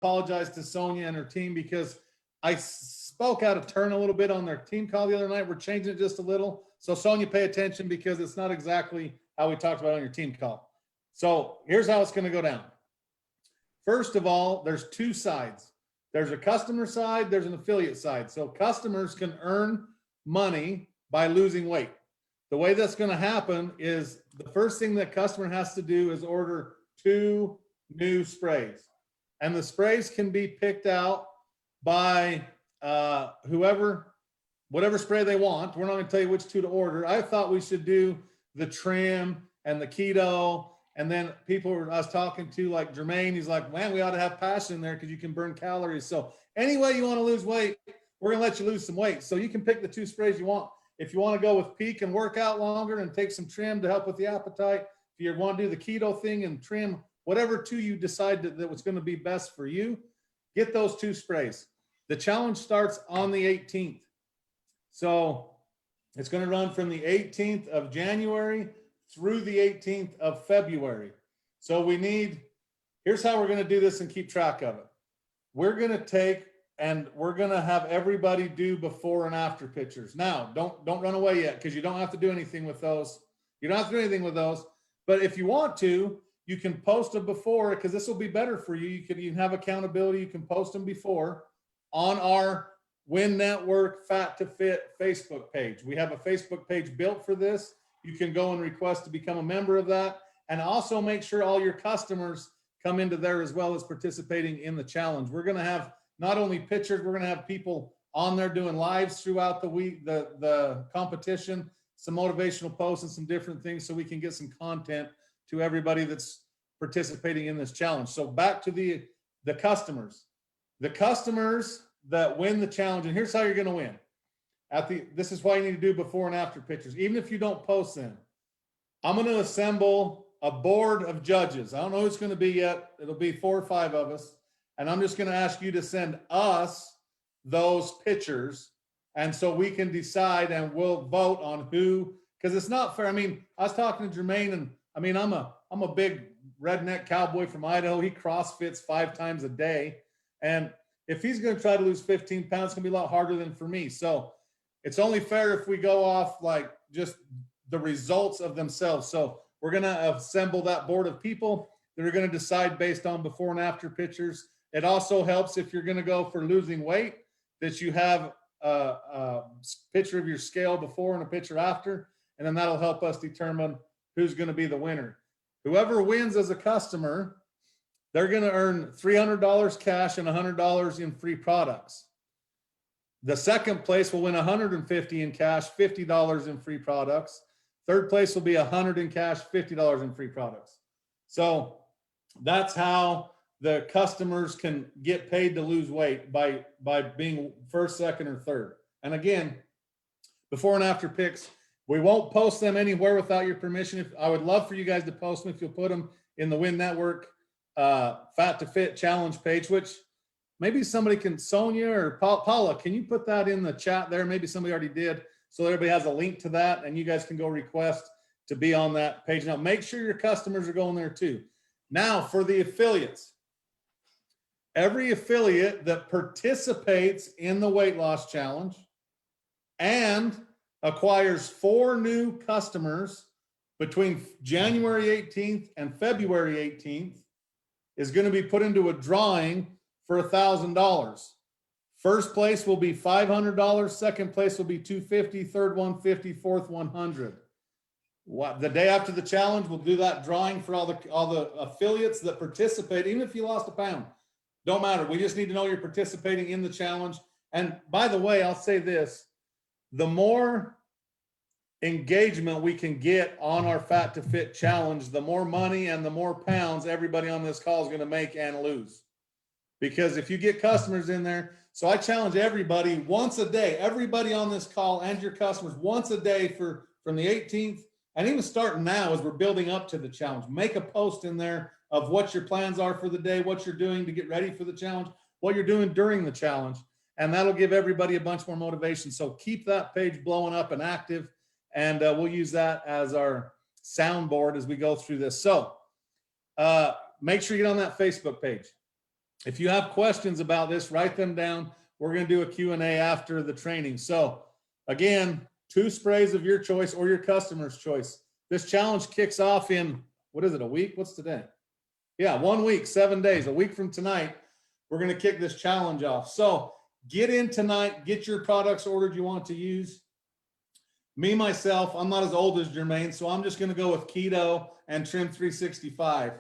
apologize to Sonia and her team because I spoke out of turn a little bit on their team call the other night. We're changing it just a little. So Sonia, pay attention because it's not exactly how we talked about on your team call. So here's how it's going to go down. First of all, there's two sides. There's a customer side, there's an affiliate side. So customers can earn money by losing weight. The way that's going to happen is the first thing that customer has to do is order 2 new sprays. And the sprays can be picked out by whatever spray they want. We're not going to tell you which 2 to order. I thought we should do the trim and the keto. And then people I was talking to, like Jermaine, he's like, man, we ought to have passion in there because you can burn calories. So anyway you want to lose weight, we're going to let you lose some weight. So you can pick the 2 sprays you want. If you want to go with peak and work out longer and take some trim to help with the appetite, if you want to do the keto thing and trim, whatever 2 you decide that was going to be best for you, get those 2 sprays. The challenge starts on the 18th. So it's going to run from the 18th of January through the 18th of February. So here's how we're going to do this and keep track of it. We're going to have everybody do before and after pictures. Now, don't run away yet because you don't have to do anything with those. You don't have to do anything with those. But if you want to, you can post them before because this will be better for you. You can have accountability. You can post them before on our Win Network Fat to Fit Facebook page. We have a Facebook page built for this. You can go and request to become a member of that. And also make sure all your customers come into there as well as participating in the challenge. We're going to have not only pictures, we're going to have people on there doing lives throughout the week, the competition, some motivational posts and some different things so we can get some content to everybody that's participating in this challenge. So back to the customers. The customers that win the challenge, and here's how you're going to win. This is why you need to do before and after pictures, even if you don't post them. I'm going to assemble a board of judges. I don't know who it's going to be yet. It'll be 4 or 5 of us. And I'm just going to ask you to send us those pictures. And so we can decide and we'll vote on who, because it's not fair. I mean, I was talking to Jermaine and I mean, I'm a big redneck cowboy from Idaho. He CrossFits 5 times a day. And if he's going to try to lose 15 pounds, it's going to be a lot harder than for me. So it's only fair if we go off like just the results of themselves. So we're going to assemble that board of people that are going to decide based on before and after pictures. It also helps if you're going to go for losing weight that you have a picture of your scale before and a picture after, and then that'll help us determine who's going to be the winner. Whoever wins as a customer, they're going to earn $300 cash and $100 in free products. The second place will win $150 in cash, $50 in free products. Third place will be $100 in cash, $50 in free products. So that's how the customers can get paid to lose weight by being first, second, or third. And again, before and after pics, we won't post them anywhere without your permission. I would love for you guys to post them if you'll put them in the Win Network Fat to Fit challenge page, which maybe somebody can, Sonia or Paula, can you put that in the chat there? Maybe somebody already did. So everybody has a link to that and you guys can go request to be on that page. Now make sure your customers are going there too. Now for the affiliates, every affiliate that participates in the weight loss challenge and acquires 4 new customers between January 18th and February 18th is going to be put into a drawing for $1,000. First place will be $500. Second place will be $250. Third $150. Fourth $100. The day after the challenge, we'll do that drawing for all the affiliates that participate. Even if you lost a pound, don't matter. We just need to know you're participating in the challenge. And by the way, I'll say this: the more engagement we can get on our Fat to Fit challenge, the more money and the more pounds everybody on this call is going to make and lose. Because if you get customers in there, so I challenge everybody once a day, everybody on this call and your customers once a day from the 18th, and even starting now as we're building up to the challenge, make a post in there of what your plans are for the day, what you're doing to get ready for the challenge, what you're doing during the challenge, and that'll give everybody a bunch more motivation. So keep that page blowing up and active, and we'll use that as our soundboard as we go through this. So make sure you get on that Facebook page. If you have questions about this, write them down. We're going to do a Q&A after the training. So again, 2 sprays of your choice or your customer's choice. This challenge kicks off in, what is it, a week? What's today? Yeah, 1 week, 7 days, a week from tonight, we're going to kick this challenge off. So get in tonight, get your products ordered you want to use. Me, myself, I'm not as old as Jermaine, so I'm just going to go with Keto and Trim 365.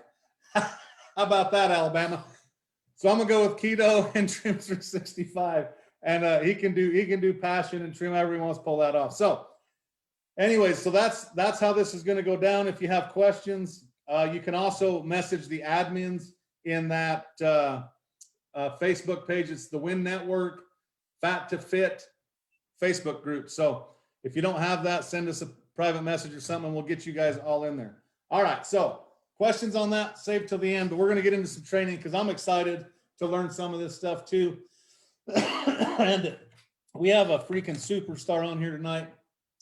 How about that, Alabama? So I'm gonna go with Keto and Trim 365, and he can do Passion and Trim, however he wants to pull that off. So, anyways, so that's how this is going to go down. If you have questions, you can also message the admins in that Facebook page. It's the Win Network Fat to Fit Facebook group. So if you don't have that, send us a private message or something, and we'll get you guys all in there. All right, so questions on that, save till the end, but we're going to get into some training because I'm excited to learn some of this stuff too. And we have a freaking superstar on here tonight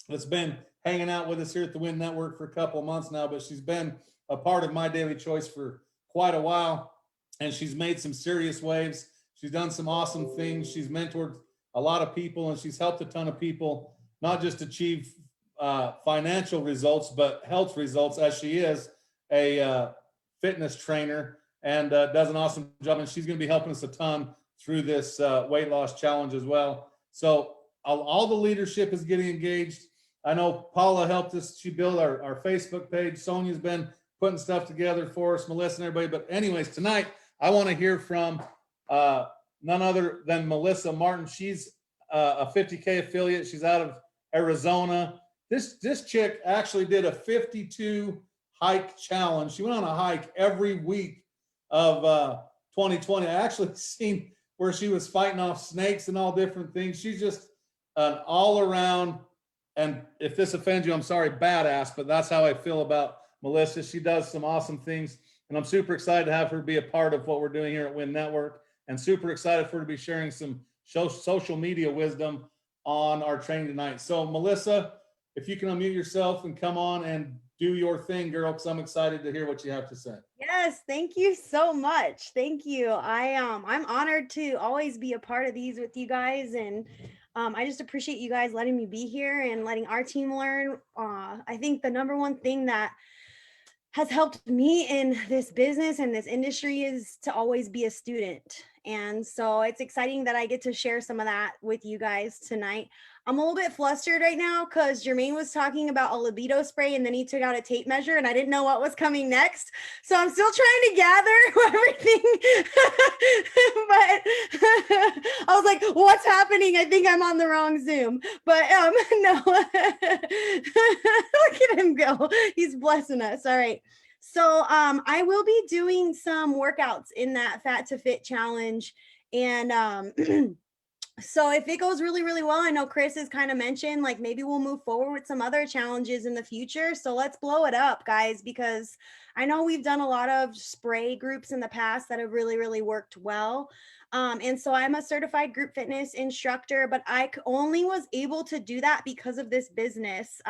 that's been hanging out with us here at the Win Network for a couple of months now, but she's been a part of My Daily Choice for quite a while, and she's made some serious waves. She's done some awesome things. She's mentored a lot of people, and she's helped a ton of people not just achieve financial results, but health results, as she is a fitness trainer and does an awesome job. And she's going to be helping us a ton through this weight loss challenge as well. So all the leadership is getting engaged. I know Paula helped us. She built our Facebook page. Sonia's been putting stuff together for us, Melissa and everybody. But anyways, tonight I want to hear from none other than Melissa Martin. She's a 50K affiliate. She's out of Arizona. This chick actually did a 52 hike challenge. She went on a hike every week of 2020. I actually seen where she was fighting off snakes and all different things. She's just an all around, and if this offends you, I'm sorry, badass, but that's how I feel about Melissa. She does some awesome things, and I'm super excited to have her be a part of what we're doing here at Win Network, and super excited for her to be sharing some social media wisdom on our training tonight. So Melissa, if you can unmute yourself and come on and do your thing, girl, because I'm excited to hear what you have to say. Yes, thank you so much. Thank you. I'm honored to always be a part of these with you guys, and I just appreciate you guys letting me be here and letting our team learn. I think the number one thing that has helped me in this business and this industry is to always be a student. And so it's exciting that I get to share some of that with you guys tonight. I'm a little bit flustered right now because Jermaine was talking about a libido spray and then he took out a tape measure and I didn't know what was coming next. So I'm still trying to gather everything. But I was like, what's happening? I think I'm on the wrong Zoom. But no, look at him go. He's blessing us. All right. So I will be doing some workouts in that Fat to Fit challenge. And so if it goes really, really well, I know Chris has kind of mentioned, like, maybe we'll move forward with some other challenges in the future. So let's blow it up, guys, because I know we've done a lot of spray groups in the past that have really, really worked well. And so I'm a certified group fitness instructor, but I only was able to do that because of this business.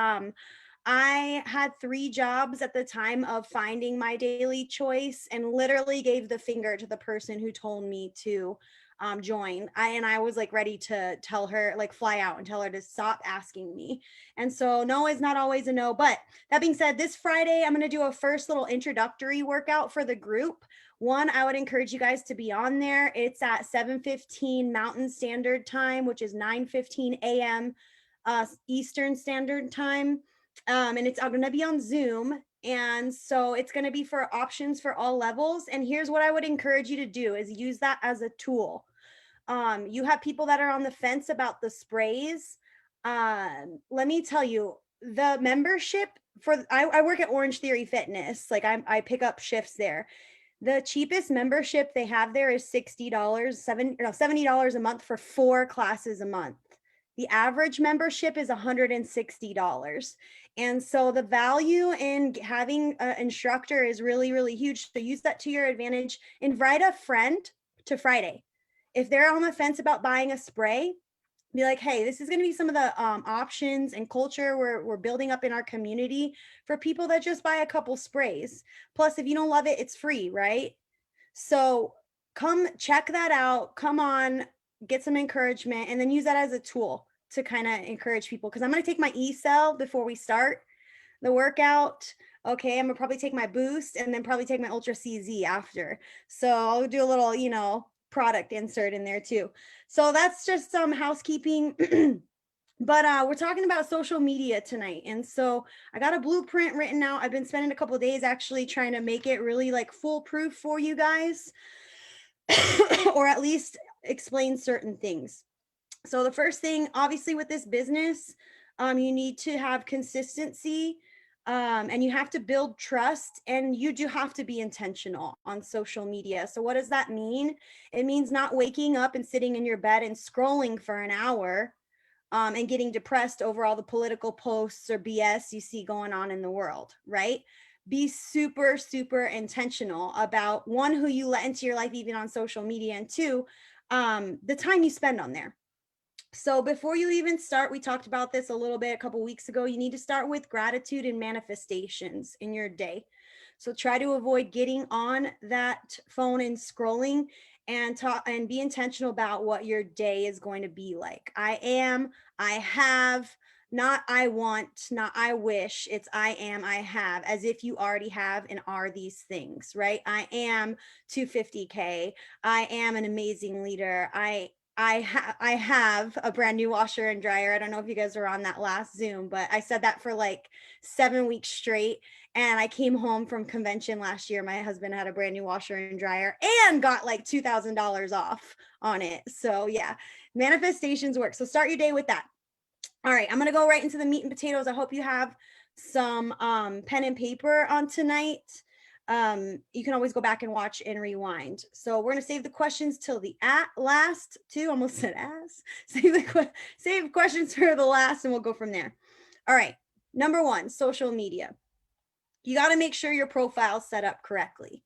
I had 3 jobs at the time of finding My Daily Choice and literally gave the finger to the person who told me to join. I was like ready to tell her, like, fly out and tell her to stop asking me. And so no is not always a no. But that being said, this Friday, I'm going to do a first little introductory workout for the group. One, I would encourage you guys to be on there. It's at 7:15 Mountain Standard Time, which is 9:15 a.m. Eastern Standard Time. And it's going to be on Zoom. And so it's going to be for options for all levels. And here's what I would encourage you to do is use that as a tool. You have people that are on the fence about the sprays. Let me tell you, the membership I work at Orange Theory Fitness. Like I pick up shifts there. The cheapest membership they have there is $60, $70 a month for 4 classes a month. The average membership is $160. And so the value in having an instructor is really, really huge. So use that to your advantage. Invite a friend to Friday. If they're on the fence about buying a spray, be like, hey, this is going to be some of the options and culture we're building up in our community for people that just buy a couple sprays. Plus, if you don't love it, it's free, right? So come check that out. Come on, get some encouragement, and then use that as a tool to kind of encourage people. Because I'm going to take my e-cell before we start the workout. Okay, I'm gonna probably take my boost and then probably take my Ultra CZ after. So I'll do a little, product insert in there too. So that's just some housekeeping. But we're talking about social media tonight. And so I got a blueprint written out. I've been spending a couple of days actually trying to make it really like foolproof for you guys, or at least explain certain things. So the first thing, obviously, with this business, you need to have consistency, and you have to build trust, and you do have to be intentional on social media. So what does that mean? It means not waking up and sitting in your bed and scrolling for an hour, and getting depressed over all the political posts or BS you see going on in the world, right? Be super, super intentional about, one, who you let into your life, even on social media, and two, the time you spend on there. So before you even start, we talked about this a little bit a couple weeks ago, you need to start with gratitude and manifestations in your day. So try to avoid getting on that phone and scrolling, and talk and be intentional about what your day is going to be like. I have, not I want, not I wish. It's I am, I have, as if you already have and are these things, right? I am 250K. I am an amazing leader. I have a brand new washer and dryer. I don't know if you guys were on that last Zoom, but I said that for like 7 weeks straight. And I came home from convention last year. My husband had a brand new washer and dryer and got like $2,000 off on it. So yeah, manifestations work. So start your day with that. All right, I'm going to go right into the meat and potatoes. I hope you have some pen and paper on tonight. You can always go back and watch and rewind. So we're going to save the questions till the last two, almost said ass. Save questions for the last, and we'll go from there. All right. Number one, social media. You got to make sure your profile is set up correctly.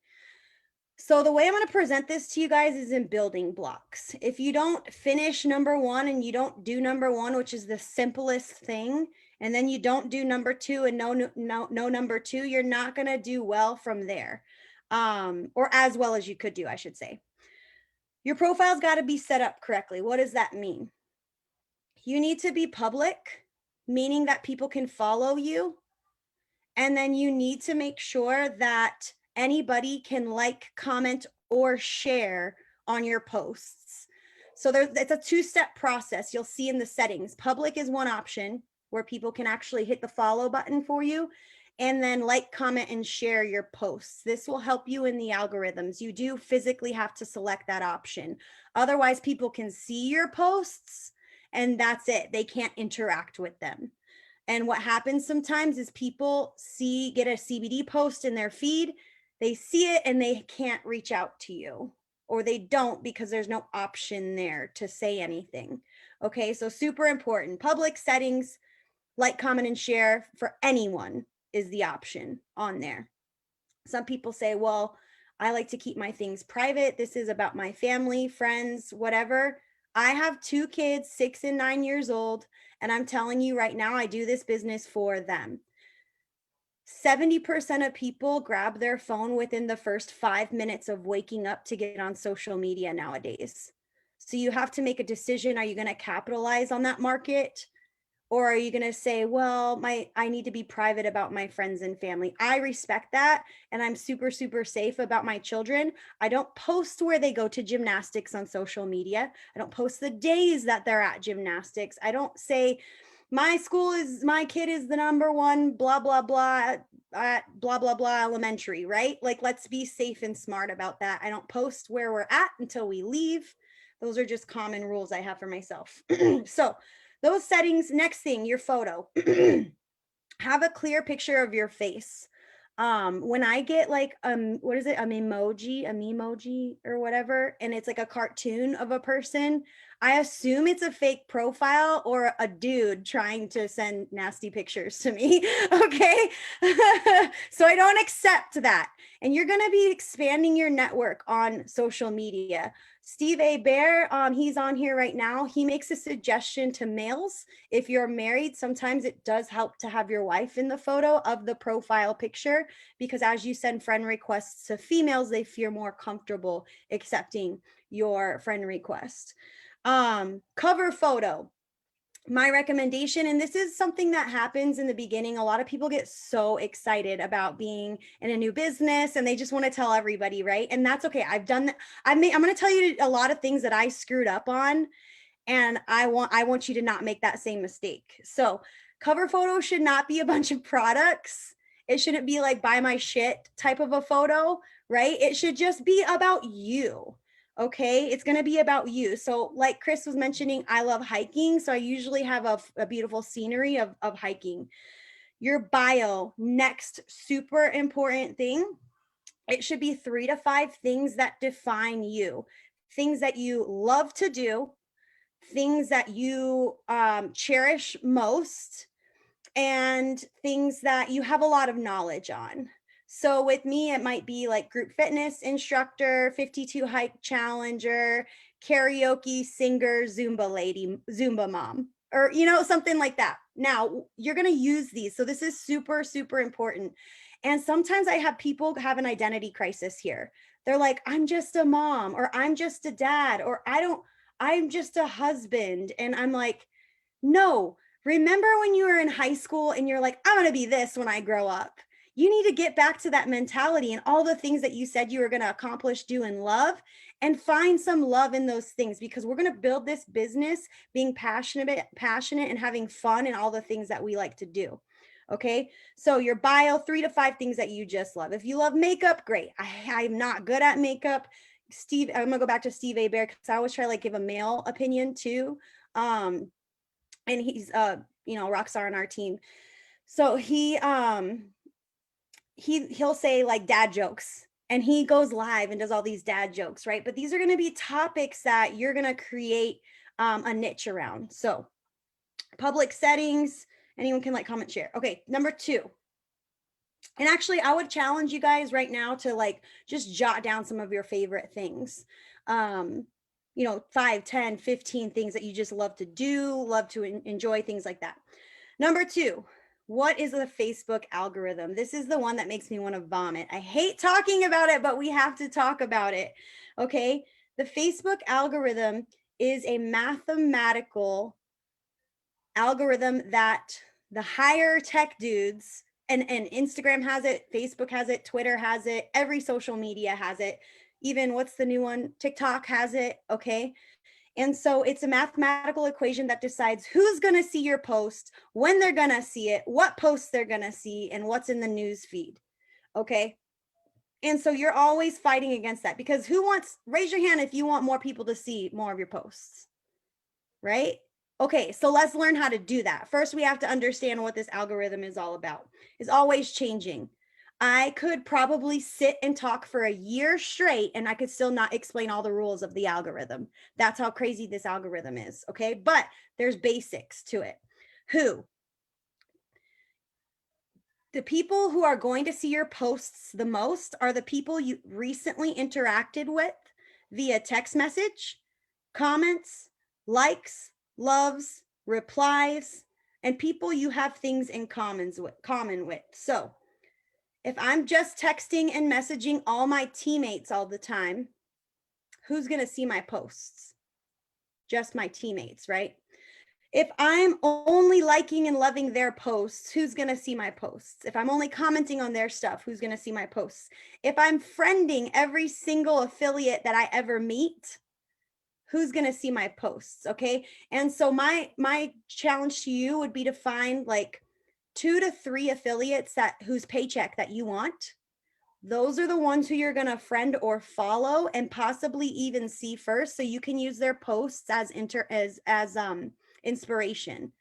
So the way I'm going to present this to you guys is in building blocks. If you don't finish number one and you don't do number one, which is the simplest thing, and then you don't do number two and no number two, you're not going to do well from there, or as well as you could do, I should say. Your profile's got to be set up correctly. What does that mean? You need to be public, meaning that people can follow you. And then you need to make sure that anybody can like, comment, or share on your posts. So it's a two-step process. You'll see in the settings. Public is one option where people can actually hit the follow button for you, and then like, comment, and share your posts. This will help you in the algorithms. You do physically have to select that option. Otherwise, people can see your posts and that's it. They can't interact with them. And what happens sometimes is people get a CBD post in their feed, they see it and they can't reach out to you, or they don't because there's no option there to say anything. Okay, so super important. Public settings, like, comment, and share for anyone is the option on there. Some people say, well, I like to keep my things private. This is about my family, friends, whatever. I have 2 kids, 6 and 9 years old. And I'm telling you right now, I do this business for them. 70% of people grab their phone within the first 5 minutes of waking up to get on social media nowadays. So you have to make a decision. Are you going to capitalize on that market? Or are you going to say, well, I need to be private about my friends and family? I respect that. And I'm super, super safe about my children. I don't post where they go to gymnastics on social media. I don't post the days that they're at gymnastics. I don't say my kid is the number one, blah, blah, blah, at blah, blah, blah elementary, right? Like, let's be safe and smart about that. I don't post where we're at until we leave. Those are just common rules I have for myself. So those settings. Next thing, your photo. Have a clear picture of your face. When I get like, what is it? A memoji or whatever, and it's like a cartoon of a person, I assume it's a fake profile or a dude trying to send nasty pictures to me. Okay. So I don't accept that. And you're going to be expanding your network on social media. Steve A. Bear, he's on here right now. He makes a suggestion to males. If you're married, sometimes it does help to have your wife in the photo of the profile picture, because as you send friend requests to females, they feel more comfortable accepting your friend request. Cover photo. My recommendation, and this is something that happens in the beginning, a lot of people get so excited about being in a new business and they just want to tell everybody, right? And that's okay. I've done that. I'm going to tell you a lot of things that I screwed up on, and I want you to not make that same mistake. So cover photo should not be a bunch of products. It shouldn't be like buy my shit type of a photo, right? It should just be about you. Okay, it's going to be about you. So like Chris was mentioning, I love hiking. So I usually have a beautiful scenery of hiking. Your bio, next super important thing. It should be 3 to 5 things that define you, things that you love to do, things that you cherish most, and things that you have a lot of knowledge on. So with me, it might be like group fitness instructor, 52 hike challenger, karaoke singer, Zumba lady, Zumba mom, or, something like that. Now you're going to use these. So this is super, super important. And sometimes I have people have an identity crisis here. They're like, I'm just a mom, or I'm just a dad, or I'm just a husband. And I'm like, no, remember when you were in high school and you're like, I'm going to be this when I grow up. You need to get back to that mentality and all the things that you said you were going to accomplish, do, and love, and find some love in those things, because we're going to build this business being passionate and having fun and all the things that we like to do. Okay. So your bio, 3 to 5 things that you just love. If you love makeup, great. I'm not good at makeup. Steve, I'm gonna go back to Steve A. Bear, because I always try to like give a male opinion too. And he's rock star on our team. So he'll say like dad jokes, and he goes live and does all these dad jokes, right? But these are going to be topics that you're going to create a niche around. So public settings, anyone can like, comment, share. Okay, number 2. And actually, I would challenge you guys right now to like just jot down some of your favorite things. 5, 10, 15 things that you just love to do, love to enjoy, things like that. Number 2, what is the Facebook algorithm? This is the one that makes me want to vomit. I hate talking about it, but we have to talk about it. Okay. The Facebook algorithm is a mathematical algorithm that the higher tech dudes, and Instagram has it, Facebook has it, Twitter has it, every social media has it. Even what's the new one? TikTok has it. Okay. And so it's a mathematical equation that decides who's going to see your post, when they're going to see it, what posts they're going to see, and what's in the news feed. Okay. And so you're always fighting against that, because raise your hand if you want more people to see more of your posts, right? Okay, so let's learn how to do that. First, we have to understand what this algorithm is all about. It's always changing. I could probably sit and talk for a year straight and I could still not explain all the rules of the algorithm. That's how crazy this algorithm is, okay? But there's basics to it. The people who are going to see your posts the most are the people you recently interacted with via text message, comments, likes, loves, replies, and people you have things in common with. So if I'm just texting and messaging all my teammates all the time, who's going to see my posts? Just my teammates, right? If I'm only liking and loving their posts, who's going to see my posts? If I'm only commenting on their stuff, who's going to see my posts? If I'm friending every single affiliate that I ever meet, who's going to see my posts? Okay. And so my challenge to you would be to find like 2 to 3 affiliates whose paycheck that you want. Those are the ones who you're going to friend or follow and possibly even see first, so you can use their posts as inspiration.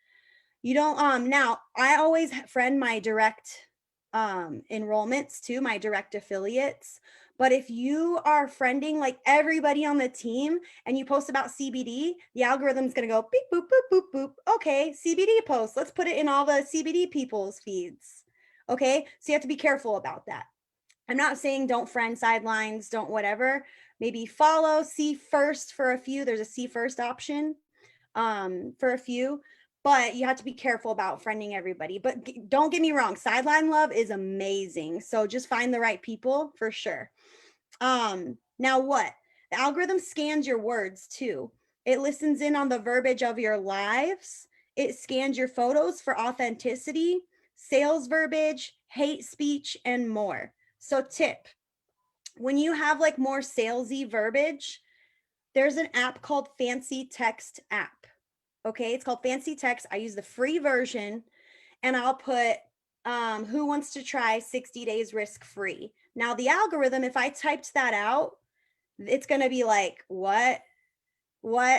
You don't now I always friend my direct enrollments too, my direct affiliates. But if you are friending like everybody on the team and you post about CBD, the algorithm's going to go beep, boop, boop, boop, boop. Okay, CBD post. Let's put it in all the CBD people's feeds. Okay, so you have to be careful about that. I'm not saying don't friend sidelines, don't whatever. maybe follow, see first for a few. There's a see first option for a few, but you have to be careful about friending everybody. But don't get me wrong, sideline love is amazing. So just find the right people for sure. Now what? The algorithm scans your words too. It listens in on the verbiage of your lives. It scans your photos for authenticity, sales verbiage, hate speech, and more. So tip, when you have like more salesy verbiage, there's an app called Fancy Text app. Okay, it's called Fancy Text. I use the free version, and I'll put who wants to try 60 days risk free. Now the algorithm, if I typed that out, it's going to be like, what?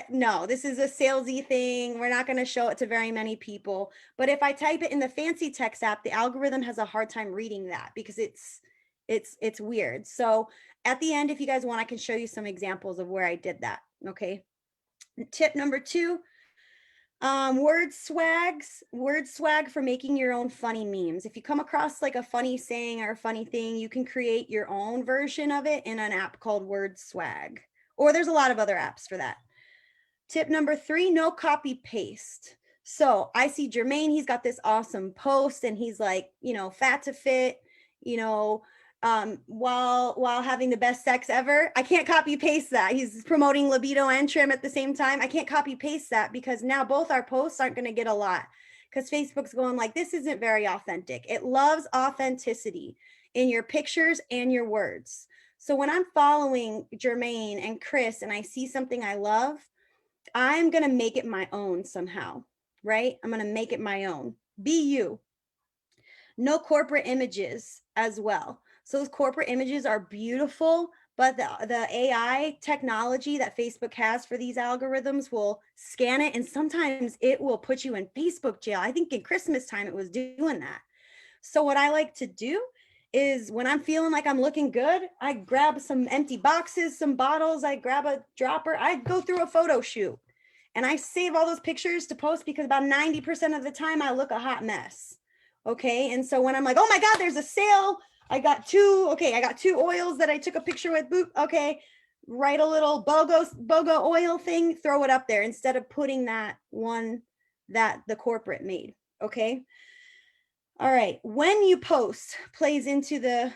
No, this is a salesy thing. We're not going to show it to very many people. But if I type it in the Fancy Text app, the algorithm has a hard time reading that because it's weird. So at the end, if you guys want, I can show you some examples of where I did that. Okay. Tip number 2, word swag for making your own funny memes. If you come across like a funny saying or a funny thing, you can create your own version of it in an app called Word Swag, or there's a lot of other apps for that. Tip number 3, no copy paste. So I see Jermaine, he's got this awesome post and he's like, fat to fit, while having the best sex ever. I can't copy paste that. He's promoting libido and trim at the same time. I can't copy paste that because now both our posts aren't going to get a lot because Facebook's going like, this isn't very authentic. It loves authenticity in your pictures and your words. So when I'm following Jermaine and Chris and I see something I love, I'm going to make it my own somehow, right? I'm going to make it my own. Be you. No corporate images as well. So those corporate images are beautiful, but the AI technology that Facebook has for these algorithms will scan it, and sometimes it will put you in Facebook jail. I think in Christmas time it was doing that. So what I like to do is when I'm feeling like I'm looking good, I grab some empty boxes, some bottles, I grab a dropper, I go through a photo shoot and I save all those pictures to post because about 90% of the time I look a hot mess. Okay. And so when I'm like, oh my God, there's a sale. I got 2 oils that I took a picture with. Boop. Okay. Write a little BOGO oil thing, throw it up there instead of putting that one that the corporate made. Okay. All right. When you post plays into the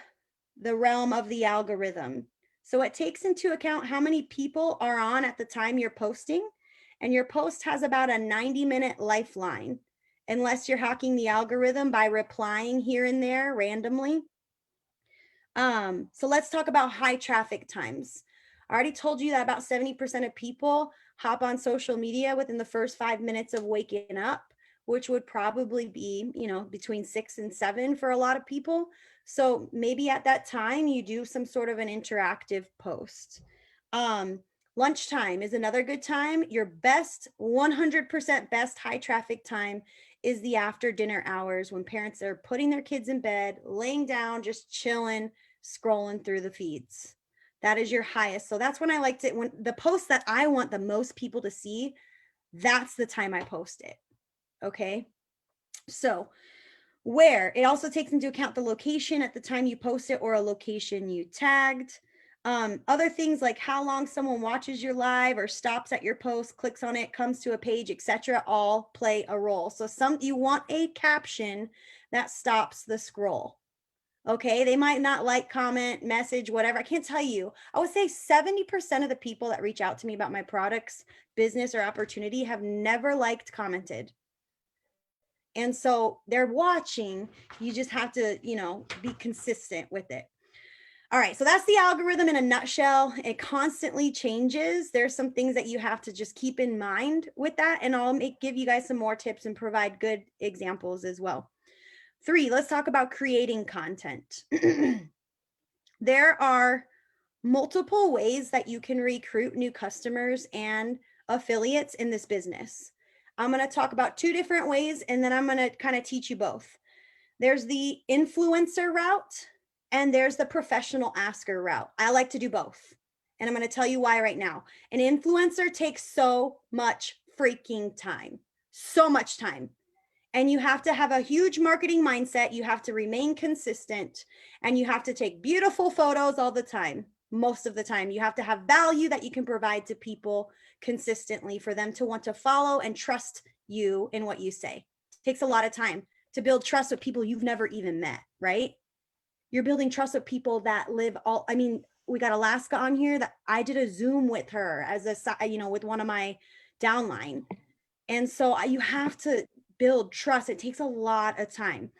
realm of the algorithm. So it takes into account how many people are on at the time you're posting, and your post has about a 90-minute lifeline, unless you're hacking the algorithm by replying here and there randomly. So let's talk about high traffic times. I already told you that about 70% of people hop on social media within the first 5 minutes of waking up, which would probably be, between 6 and 7 for a lot of people. So maybe at that time you do some sort of an interactive post. Lunchtime is another good time. Your best, 100% best high traffic time is the after dinner hours when parents are putting their kids in bed, laying down, just chilling, scrolling through the feeds. That is your highest. So that's when I like to, when the post that I want the most people to see, that's the time I post it. Okay. So where it also takes into account the location at the time you post it or a location you tagged. Other things like how long someone watches your live or stops at your post, clicks on it, comes to a page, etc., all play a role. So you want a caption that stops the scroll. Okay, they might not like, comment, message, whatever. I can't tell you. I would say 70% of the people that reach out to me about my products, business, or opportunity have never liked, commented. And so they're watching. You just have to, be consistent with it. All right, so that's the algorithm in a nutshell. It constantly changes. There's some things that you have to just keep in mind with that, and I'll give you guys some more tips and provide good examples as well. 3, let's talk about creating content. There are multiple ways that you can recruit new customers and affiliates in this business. I'm going to talk about 2 different ways, and then I'm going to kind of teach you both. There's the influencer route, and there's the professional asker route. I like to do both, and I'm going to tell you why right now. An influencer takes so much freaking time, so much time. And you have to have a huge marketing mindset. You have to remain consistent, and you have to take beautiful photos all the time. most of the time. You have to have value that you can provide to people consistently for them to want to follow and trust you in what you say. It takes a lot of time to build trust with people you've never even met, right? You're building trust with people that live all, I mean, we got Alaska on here that I did a Zoom with her as a, you know, with one of my downline. And so you have to build trust. It takes a lot of time.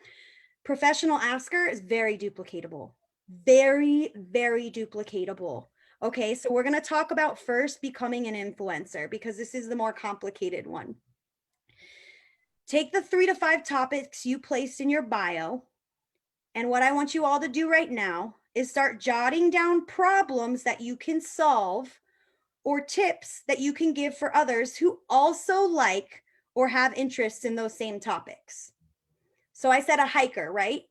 Professional asker is very duplicatable, very, very duplicatable. Okay, so we're going to talk about first becoming an influencer because this is the more complicated one. Take the 3 to 5 topics you placed in your bio. And what I want you all to do right now is start jotting down problems that you can solve or tips that you can give for others who also like or have interests in those same topics. So I said a hiker, right?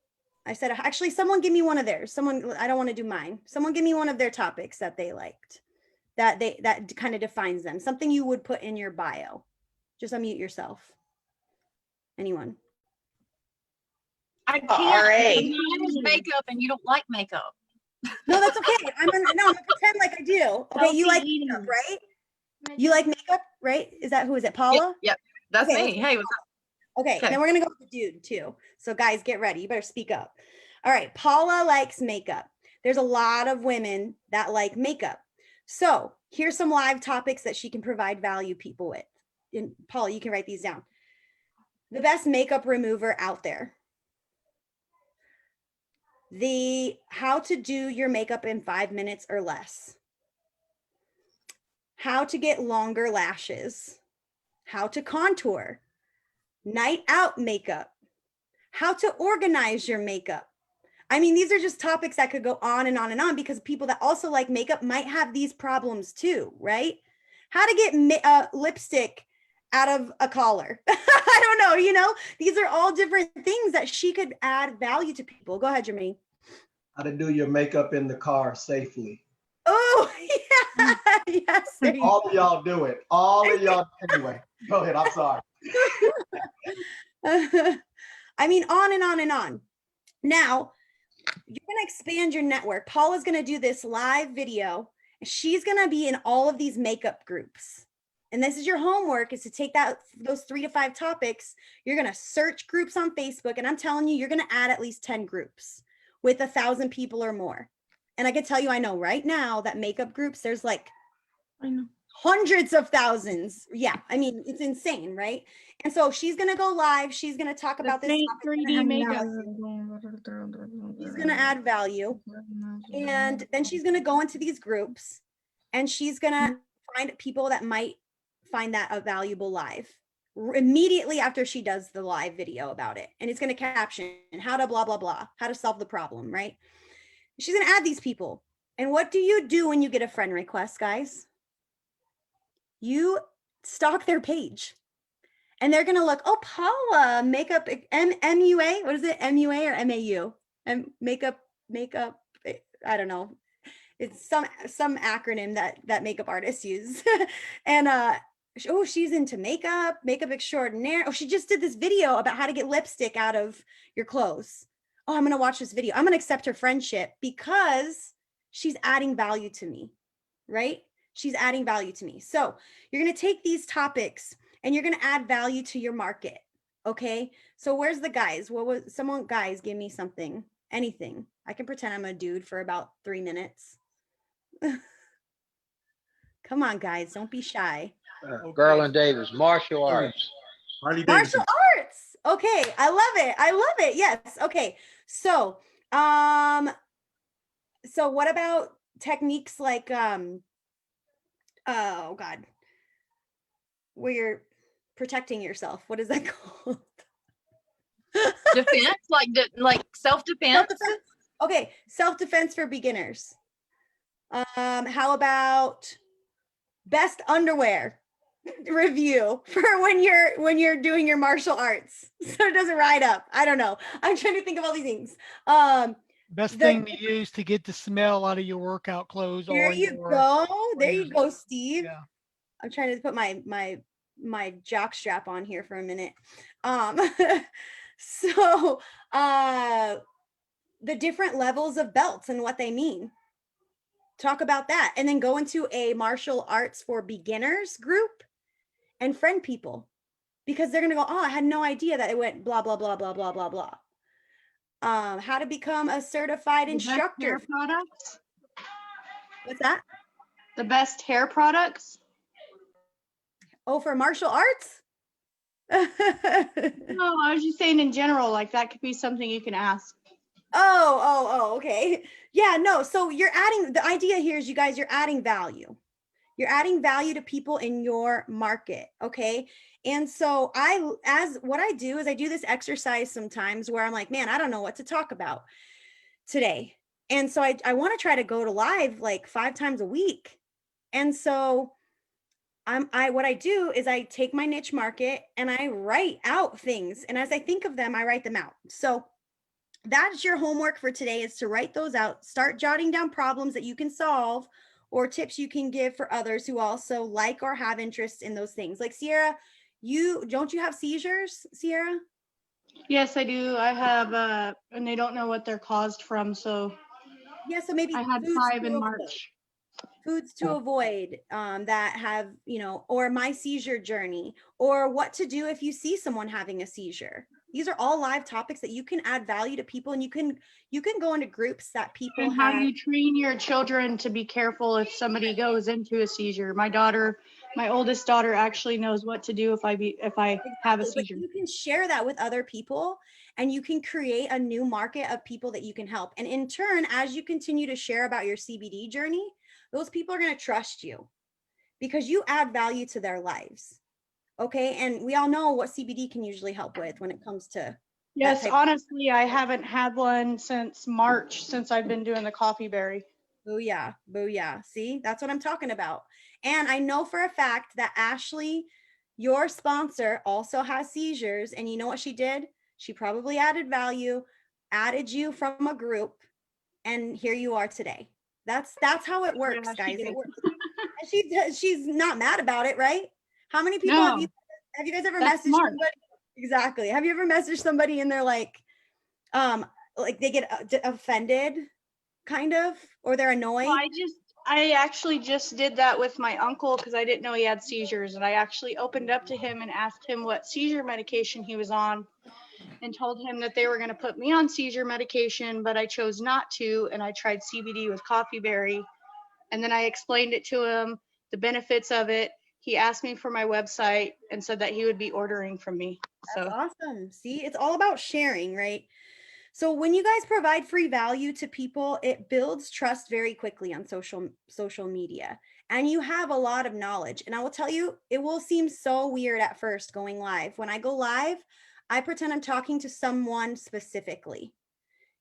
I said, actually, someone give me one of theirs. Someone, I don't want to do mine. Someone give me one of their topics that they liked, that kind of defines them. Something you would put in your bio. Just unmute yourself. Anyone? I RA. can't. Mine is makeup, and you don't like makeup. No, that's okay. I'm gonna pretend like I do. Okay, you like makeup, right? You like makeup, right? Is that who is it? Paula? Yep, that's Okay, me. Hey, what's up? Okay, Okay. then we're gonna go with the dude too. So guys, get ready. You better speak up. All right, Paula likes makeup. There's a lot of women that like makeup. So here's some live topics that she can provide value people with. And Paula, you can write these down. The best makeup remover out there. The how to do your makeup in 5 minutes or less. How to get longer lashes. How to contour. Night out makeup. How to organize your makeup. I mean, these are just topics that could go on and on and on because people that also like makeup might have these problems too, right? How to get lipstick out of a collar. I don't know, you know, these are all different things that she could add value to people. Go ahead, Jermaine. How to do your makeup in the car safely. Oh, yeah. Yes. there you All of y'all do it. All of y'all. Anyway, go ahead. I'm sorry. go. I mean, on and on and on. Now, you're going to expand your network. Paula's going to do this live video. She's going to be in all of these makeup groups. And this is your homework, is to take those 3 to 5 topics. You're going to search groups on Facebook. And I'm telling you, you're going to add at least 10 groups with 1,000 people or more. And I can tell you, I know right now that makeup groups, there's like hundreds of thousands. Yeah, I mean, it's insane, right? And so she's going to go live. She's going to talk about this topic. 3D makeup. She's going to add value. And then she's going to go into these groups and she's going to find people that might find that a valuable live immediately after she does the live video about it. And it's going to caption how to blah, blah, blah, how to solve the problem, right? She's going to add these people. And what do you do when you get a friend request, guys? You stalk their page. And they're going to look, oh, Paula, makeup, MUA, what is it, MUA or MAU? Makeup, I don't know. It's some acronym that makeup artists use. And oh, she's into makeup extraordinaire. Oh, she just did this video about how to get lipstick out of your clothes. Oh, I'm going to watch this video. I'm going to accept her friendship because she's adding value to me, right? She's adding value to me. So you're going to take these topics and you're going to add value to your market. Okay. So where's the guys? Guys, give me something, anything. I can pretend I'm a dude for about 3 minutes. Come on, guys. Don't be shy. Garland Davis, martial arts. Martial arts. Okay. I love it. I love it. Yes. Okay. So, so what about techniques like, oh God, where you're protecting yourself? What is that called? Defense, like self-defense. Self-defense? Okay, self-defense for beginners. How about best underwear review for when you're doing your martial arts, so it doesn't ride up? I don't know. I'm trying to think of all these things. Best thing to use to get the smell out of your workout clothes. There you go. There you go, Steve. Yeah. I'm trying to put my jock strap on here for a minute. So the different levels of belts and what they mean. talk about that, and then go into a martial arts for beginners group and friend people, because they're gonna go, oh, I had no idea that it went blah blah blah blah blah blah blah. How to become a certified The best hair instructor. products. What's that? The best hair products. Oh, for martial arts? No, I was just saying in general, like that could be something you can ask. Oh, okay. Yeah, no. So you're adding, the idea here is, you guys, you're adding value. You're adding value to people in your market. Okay. And so what I do is I do this exercise sometimes where I'm like, man, I don't know what to talk about today. And so I want to try to go to live like 5 times a week. And so what I do is I take my niche market and I write out things. And as I think of them, I write them out. So that's your homework for today, is to write those out. Start jotting down problems that you can solve or tips you can give for others who also like or have interest in those things. Like Sierra, don't you have seizures, Sierra? Yes, I do. I have, and they don't know what they're caused from. So Yeah, so maybe I had foods 5 to in avoid. March. Foods to avoid that have, or my seizure journey, or what to do if you see someone having a seizure. These are all live topics that you can add value to people, and you can go into groups that people And how have. you train your children to be careful if somebody goes into a seizure. My oldest daughter actually knows what to do if I have a Exactly, but seizure. you can share that with other people, and you can create a new market of people that you can help. And in turn, as you continue to share about your CBD journey, those people are going to trust you because you add value to their lives. Okay. And we all know what CBD can usually help with when it comes to. Yes, type- honestly, I haven't had one since March, since I've been doing the coffee berry. Booyah, booyah. See, that's what I'm talking about. And I know for a fact that Ashley, your sponsor, also has seizures. And you know what she did? She probably added value, added you from a group, and here you are today. That's how it works, Yeah, she guys. did. It works. And she's not mad about it, right? How many people No, have you guys ever that's messaged smart. somebody? Exactly. Have you ever messaged somebody and they're like they get offended, kind of, or they're annoyed? Well, I actually just did that with my uncle because I didn't know he had seizures, and I actually opened up to him and asked him what seizure medication he was on, and told him that they were going to put me on seizure medication, but I chose not to, and I tried CBD with coffee berry, and then I explained it to him, the benefits of it. He asked me for my website and said that he would be ordering from me. That's So awesome. See, it's all about sharing, right? So when you guys provide free value to people, it builds trust very quickly on social media. And you have a lot of knowledge. And I will tell you, it will seem so weird at first going live. When I go live, I pretend I'm talking to someone specifically.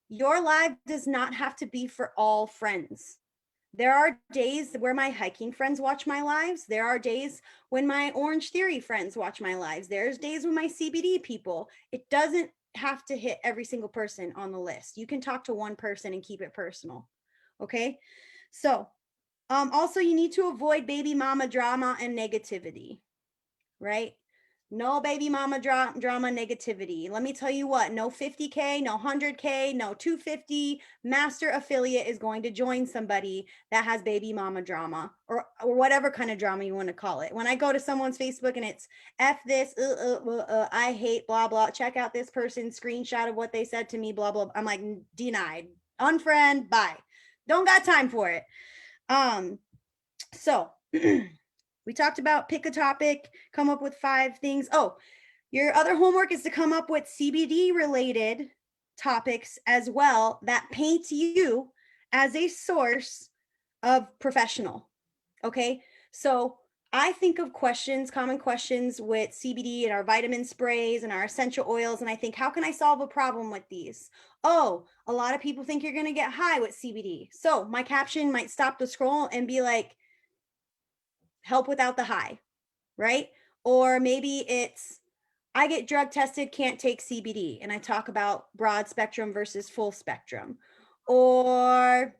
Your live does not have to be for all friends. There are days where my hiking friends watch my lives. There are days when my Orange Theory friends watch my lives. There's days when my CBD people. It doesn't have to hit every single person on the list. You can talk to one person and keep it personal. Okay. So also you need to avoid baby mama drama and negativity, right? No baby mama drama negativity. Let me tell you what, no 50K, no 100K, no 250 master affiliate is going to join somebody that has baby mama drama or whatever kind of drama you want to call it. When I go to someone's Facebook and it's F this, I hate blah, blah, check out this person, screenshot of what they said to me, blah, blah. I'm like, denied, unfriend, bye. Don't got time for it. So we talked about pick a topic, come up with 5 things. Oh, your other homework is to come up with CBD related topics as well that paint you as a source of professional. Okay. So I think of questions, common questions with CBD and our vitamin sprays and our essential oils. And I think, how can I solve a problem with these? Oh, a lot of people think you're going to get high with CBD. So my caption might stop the scroll and be like, help without the high, right? Or maybe it's, I get drug tested, can't take CBD. And I talk about broad spectrum versus full spectrum. Or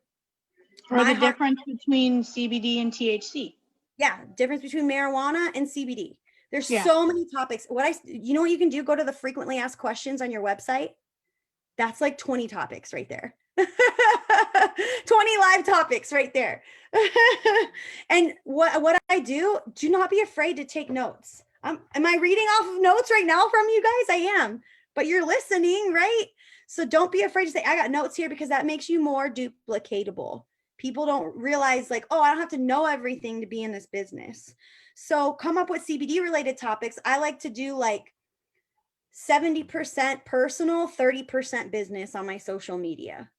the difference between CBD and THC. Yeah, difference between marijuana and CBD. There's Yeah. so many topics. You know what you can do? Go to the frequently asked questions on your website. That's like 20 topics right there. 20 live topics right there. And what I do not be afraid to take notes. Am I reading off of notes right now from you guys? I am, but you're listening, right? So don't be afraid to say, I got notes here, because that makes you more duplicatable. People don't realize like, oh, I don't have to know everything to be in this business. So come up with CBD related topics. I like to do like 70% personal, 30% business on my social media.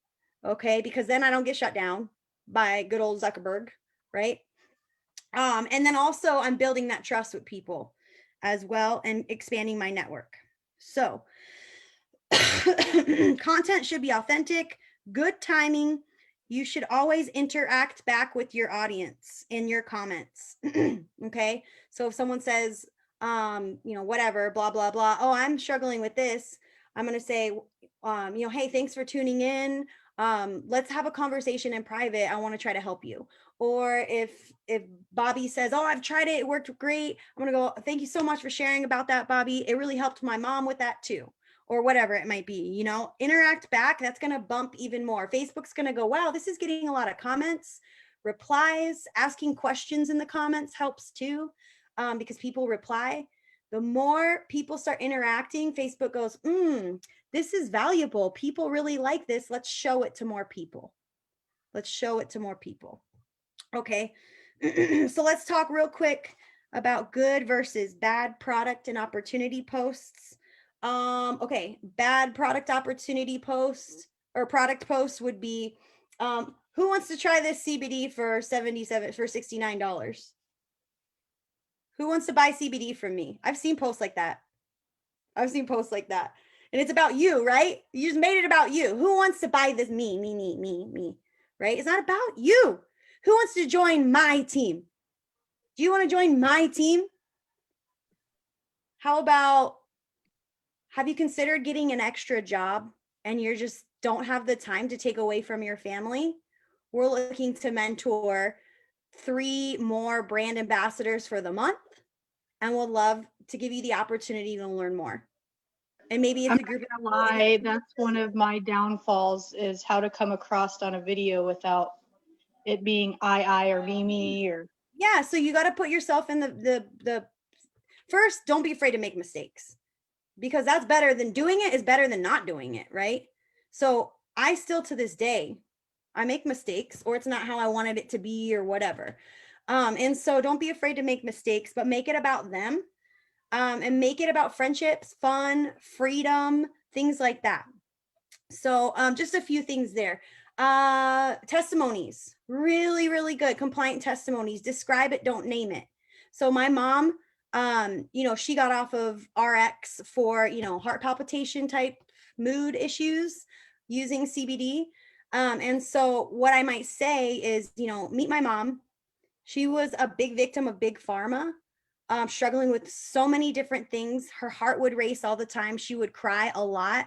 Okay. Because then I don't get shut down by good old Zuckerberg. Right. And then also I'm building that trust with people as well and expanding my network. So content should be authentic, good timing. You should always interact back with your audience in your comments. Okay. So if someone says, whatever, blah, blah, blah. Oh, I'm struggling with this. I'm going to say, hey, thanks for tuning in. Let's have a conversation in private. I want to try to help you. Or if Bobby says, oh, I've tried it, it worked great, I'm going to go, thank you so much for sharing about that, Bobby. It really helped my mom with that too. Or whatever it might be, interact back. That's going to bump even more. Facebook's going to go, wow, this is getting a lot of comments, replies. Asking questions in the comments helps too, because people reply. The more people start interacting, Facebook goes, this is valuable. People really like this. Let's show it to more people. Let's show it to more people. Okay. So let's talk real quick about good versus bad product and opportunity posts. Okay, bad product opportunity post or product post would be, who wants to try this CBD for $69? Who wants to buy CBD from me? I've seen posts like that. And it's about you, right? You just made it about you. Who wants to buy this? Me, right? It's not about you. Who wants to join my team? Do you want to join my team? How about, have you considered getting an extra job and you just don't have the time to take away from your family? We're looking to mentor 3 more brand ambassadors for the month, and we'll love to give you the opportunity to learn more. And maybe it's I'm a group. not gonna lie, that's one of my downfalls, is how to come across on a video without it being I or me or. Yeah, so you got to put yourself in the first. Don't be afraid to make mistakes, because that's better than doing it, is better than not doing it, right? So I still, to this day, I make mistakes, or it's not how I wanted it to be or whatever. And so don't be afraid to make mistakes, but make it about them, and make it about friendships, fun, freedom, things like that. So just a few things there. Testimonies, really, really good. Compliant testimonies. Describe it, don't name it. So my mom, she got off of RX for, heart palpitation type mood issues using CBD. And so what I might say is, meet my mom. She was a big victim of big pharma, struggling with so many different things. Her heart would race all the time. She would cry a lot.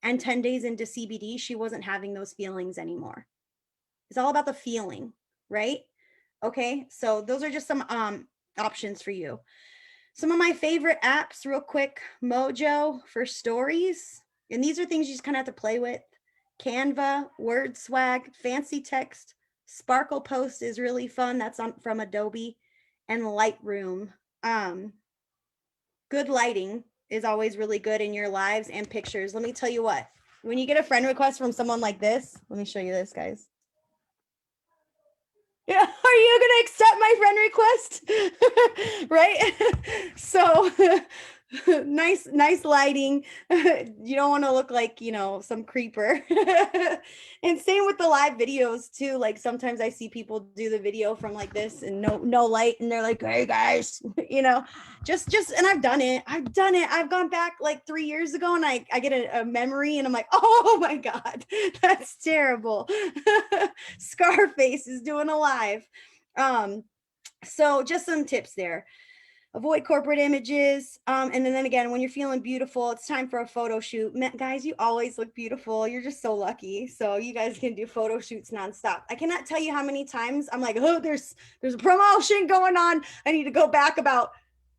And 10 days into CBD, she wasn't having those feelings anymore. It's all about the feeling, right? Okay, so those are just some options for you. Some of my favorite apps, real quick: Mojo for stories. And these are things you just kind of have to play with. Canva, WordSwag, Fancy Text, Sparkle Post is really fun. That's from Adobe. And Lightroom. Good lighting is always really good in your lives and pictures. Let me tell you what, when you get a friend request from someone like this, let me show you this, guys. Yeah, are you gonna accept my friend request? Right? So nice lighting. You don't want to look like, some creeper. And same with the live videos too. Like sometimes I see people do the video from like this and no light, and they're like, hey guys, just, and I've done it. I've gone back like 3 years ago, and I get a memory, and I'm like, oh my God, that's terrible. Scarface is doing a live. So just some tips there. Avoid corporate images. And then again, when you're feeling beautiful, it's time for a photo shoot. Guys, you always look beautiful. You're just so lucky. So you guys can do photo shoots nonstop. I cannot tell you how many times I'm like, oh, there's a promotion going on. I need to go back about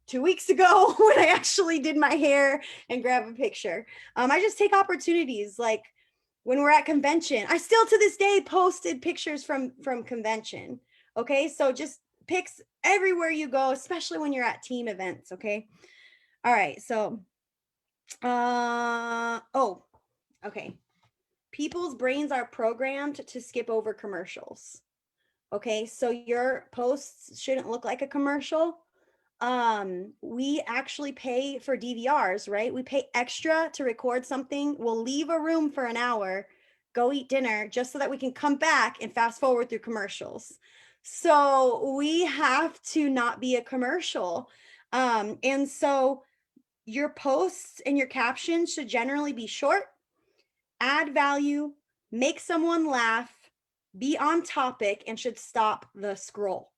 2 weeks ago when I actually did my hair and grab a picture. I just take opportunities. Like when we're at convention. I still to this day posted pictures from convention. Okay, so just pics everywhere you go, especially when you're at team events. Okay, all right. So, oh, okay. People's brains are programmed to skip over commercials. Okay, so your posts shouldn't look like a commercial. We actually pay for DVRs, right? We pay extra to record something. We'll leave a room for an hour, go eat dinner, just so that we can come back and fast forward through commercials. So we have to not be a commercial. And so your posts and your captions should generally be short, add value, make someone laugh, be on topic, and should stop the scroll.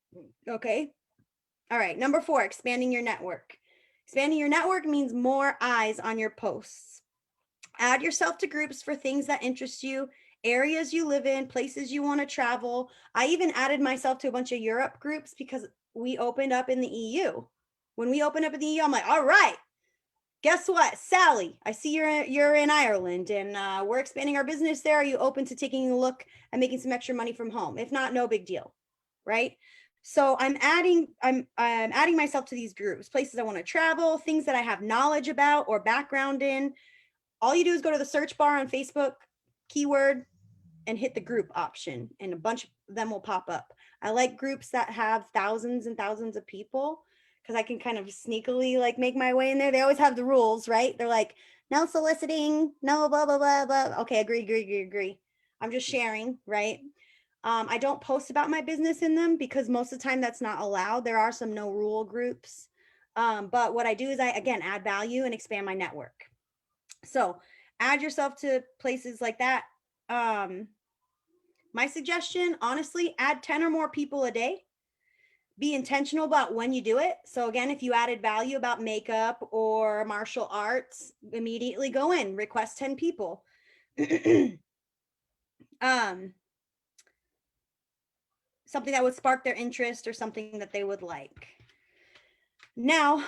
Okay. All right. Number 4, expanding your network. Expanding your network means more eyes on your posts. Add yourself to groups for things that interest you, areas you live in, places you want to travel. I even added myself to a bunch of Europe groups because we opened up in the EU. When we opened up in the EU, I'm like, all right, guess what, Sally, I see you're in Ireland and we're expanding our business there. Are you open to taking a look and making some extra money from home? If not, no big deal, right? So I'm adding myself to these groups, places I want to travel, things that I have knowledge about or background in. All you do is go to the search bar on Facebook, keyword, and hit the group option, and a bunch of them will pop up. I like groups that have thousands and thousands of people because I can kind of sneakily like make my way in there. They always have the rules, right? They're like, no soliciting, no blah, blah, blah, blah. Okay, agree. I'm just sharing, right? I don't post about my business in them because most of the time that's not allowed. There are some no rule groups. But what I do is I, again, add value and expand my network. So add yourself to places like that. My suggestion, honestly, add 10 or more people a day. Be intentional about when you do it. So again, if you added value about makeup or martial arts, immediately go in, request 10 people. Something that would spark their interest or something that they would like. Now,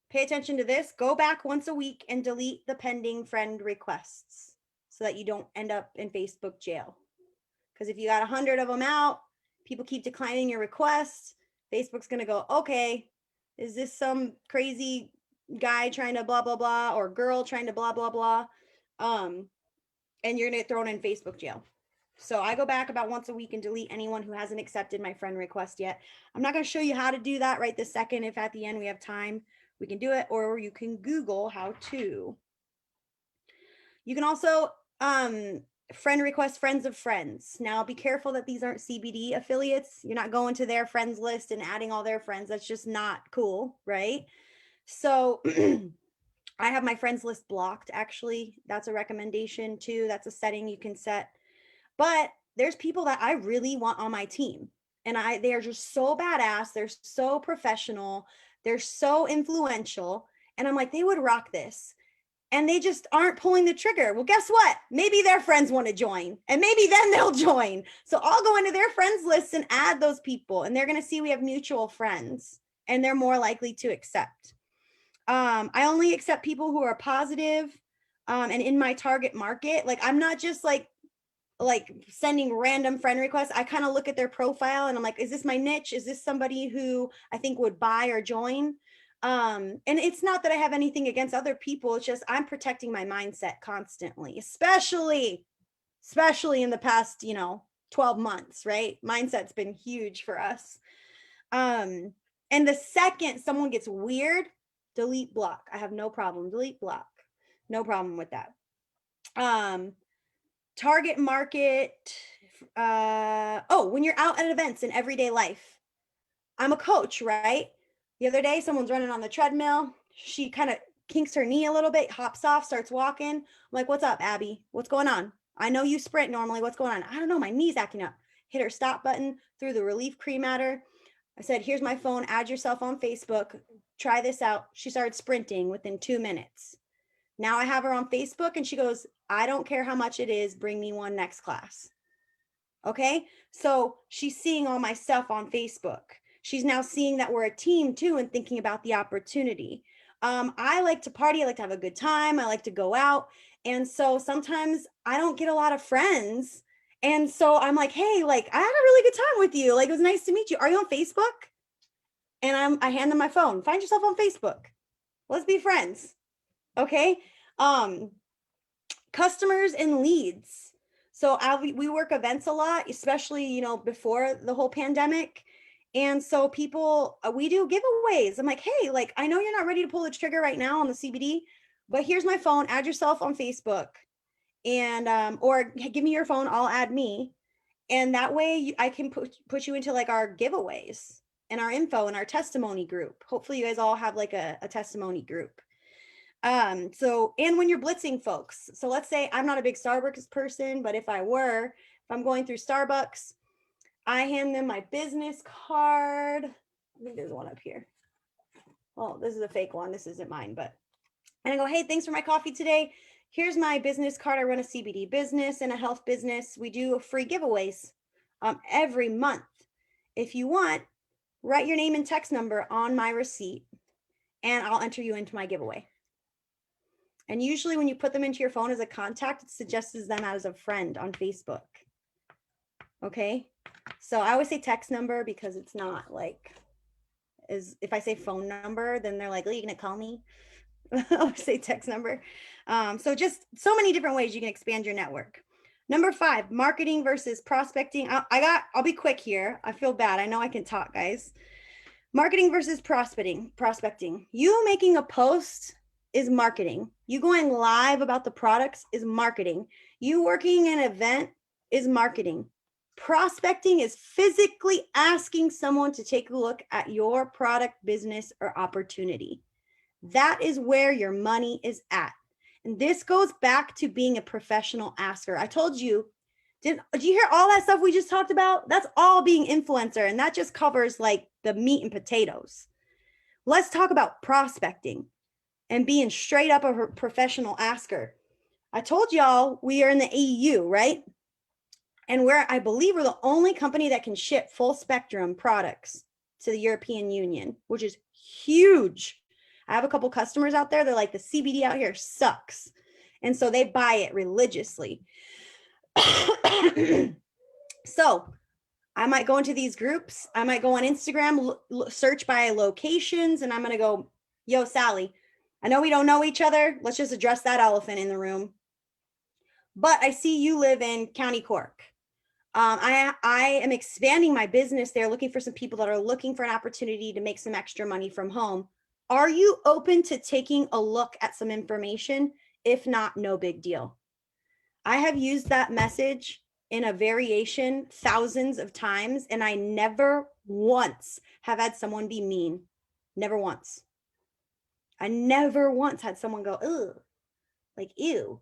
pay attention to this. Go back once a week and delete the pending friend requests so that you don't end up in Facebook jail. Because if you got 100 of them out, people keep declining your requests, Facebook's going to go, okay, is this some crazy guy trying to blah, blah, blah, or girl trying to blah, blah, blah. And you're going to get thrown in Facebook jail. So I go back about once a week and delete anyone who hasn't accepted my friend request yet. I'm not going to show you how to do that right this second. If at the end we have time, we can do it, or you can Google how to. You can also friend request friends of friends. Now be careful that these aren't CBD affiliates. You're not going to their friends list and adding all their friends. That's just not cool, right? So I have my friends list blocked, actually. That's a recommendation too. That's a setting you can set. But there's people that I really want on my team. And they are just so badass. They're so professional. They're so influential. And I'm like, they would rock this. And they just aren't pulling the trigger. Well, guess what? Maybe their friends want to join, and maybe then they'll join. So I'll go into their friends list and add those people, and they're going to see we have mutual friends, and they're more likely to accept. I only accept people who are positive, and in my target market. Like, I'm not just like sending random friend requests. I kind of look at their profile and I'm like, is this my niche? Is this somebody who I think would buy or join? And it's not that I have anything against other people. It's just I'm protecting my mindset constantly, especially in the past, 12 months, right? Mindset's been huge for us. And the second someone gets weird, delete, block. I have no problem. Delete, block. No problem with that. Target market. When you're out at events in everyday life. I'm a coach, right? The other day, someone's running on the treadmill. She kind of kinks her knee a little bit, hops off, starts walking. I'm like, what's up, Abby? What's going on? I know you sprint normally. What's going on? I don't know. My knee's acting up. Hit her stop button, threw the relief cream at her. I said, here's my phone. Add yourself on Facebook. Try this out. She started sprinting within 2 minutes. Now I have her on Facebook and she goes, I don't care how much it is. Bring me one next class. Okay. So she's seeing all my stuff on Facebook. She's now seeing that we're a team too and thinking about the opportunity. I like to party. I like to have a good time. I like to go out. And so sometimes I don't get a lot of friends. And so I'm like, hey, like I had a really good time with you. Like it was nice to meet you. Are you on Facebook? And I hand them my phone. Find yourself on Facebook. Let's be friends. Okay. Customers and leads. So we work events a lot, especially, you know, before the whole pandemic. And so people, we do giveaways. I'm like, hey, like, I know you're not ready to pull the trigger right now on the CBD, but here's my phone, add yourself on Facebook and, or give me your phone, I'll add me. And that way I can put you into like our giveaways and our info and our testimony group. Hopefully you guys all have like a testimony group. So, and when you're blitzing folks, so let's say I'm not a big Starbucks person, but if I'm going through Starbucks, I hand them my business card. I think there's one up here. Oh, this is a fake one. This isn't mine, but, and I go, hey, thanks for my coffee today. Here's my business card. I run a CBD business and a health business. We do free giveaways every month. If you want, write your name and text number on my receipt and I'll enter you into my giveaway. And usually when you put them into your phone as a contact, it suggests them as a friend on Facebook. Okay. So I always say text number because it's not like, if I say phone number, then they're like, are you going to call me? I always say text number. So just so many different ways you can expand your network. Number 5, marketing versus prospecting. I'll be quick here. I feel bad. I know I can talk, guys. Marketing versus prospecting. You making a post is marketing. You going live about the products is marketing. You working an event is marketing. Prospecting is physically asking someone to take a look at your product, business, or opportunity. That is where your money is at. And this goes back to being a professional asker. I told you, did you hear all that stuff we just talked about? That's all being influencer. And that just covers like the meat and potatoes. Let's talk about prospecting and being straight up a professional asker. I told y'all we are in the EU, right? And I believe we're the only company that can ship full spectrum products to the European Union, which is huge. I have a couple customers out there. They're like, the CBD out here sucks. And so they buy it religiously. So I might go into these groups. I might go on Instagram, search by locations, and I'm going to go, yo, Sally, I know we don't know each other. Let's just address that elephant in the room. But I see you live in County Cork. I am expanding my business there, looking for some people that are looking for an opportunity to make some extra money from home. Are you open to taking a look at some information? If not, no big deal. I have used that message in a variation thousands of times, and I never once have had someone be mean. Never once. I never once had someone go, ugh, like, ew,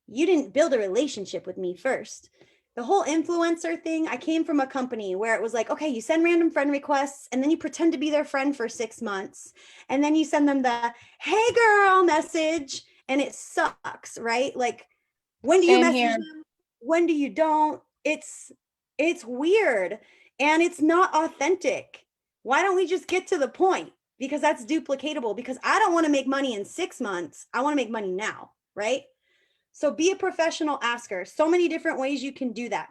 you didn't build a relationship with me first. The whole influencer thing, I came from a company where it was like, okay, you send random friend requests and then you pretend to be their friend for 6 months. And then you send them the, hey girl message, and it sucks, right? Like, when do you message them? When do you don't? It's weird and it's not authentic. Why don't we just get to the point? Because that's duplicatable, because I don't want to make money in 6 months. I want to make money now, right? So be a professional asker. So many different ways you can do that.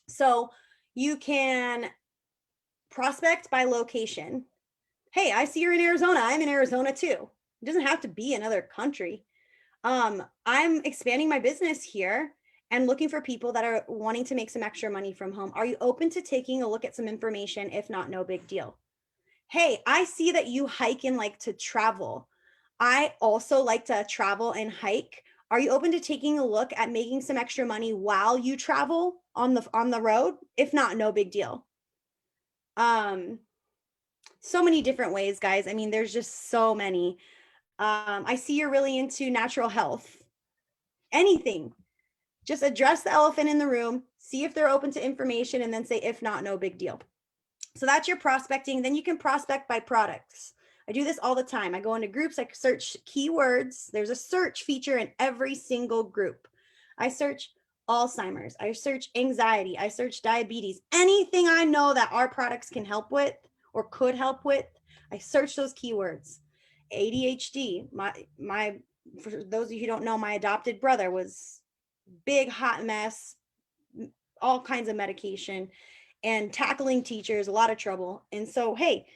So you can prospect by location. Hey, I see you're in Arizona. I'm in Arizona too. It doesn't have to be another country. I'm expanding my business here and looking for people that are wanting to make some extra money from home. Are you open to taking a look at some information? If not, no big deal. Hey, I see that you hike and like to travel. I also like to travel and hike. Are you open to taking a look at making some extra money while you travel on the road? If not, no big deal. So many different ways, guys. I mean, there's just so many. I see you're really into natural health. Anything. Just address the elephant in the room, see if they're open to information, and then say, if not, no big deal. So that's your prospecting. Then you can prospect by products. I do this all the time. I go into groups, I search keywords. There's a search feature in every single group. I search Alzheimer's, I search anxiety, I search diabetes, anything I know that our products can help with or could help with, I search those keywords. ADHD, my for those of you who don't know, my adopted brother was big hot mess, all kinds of medication and tackling teachers, a lot of trouble. And so, hey,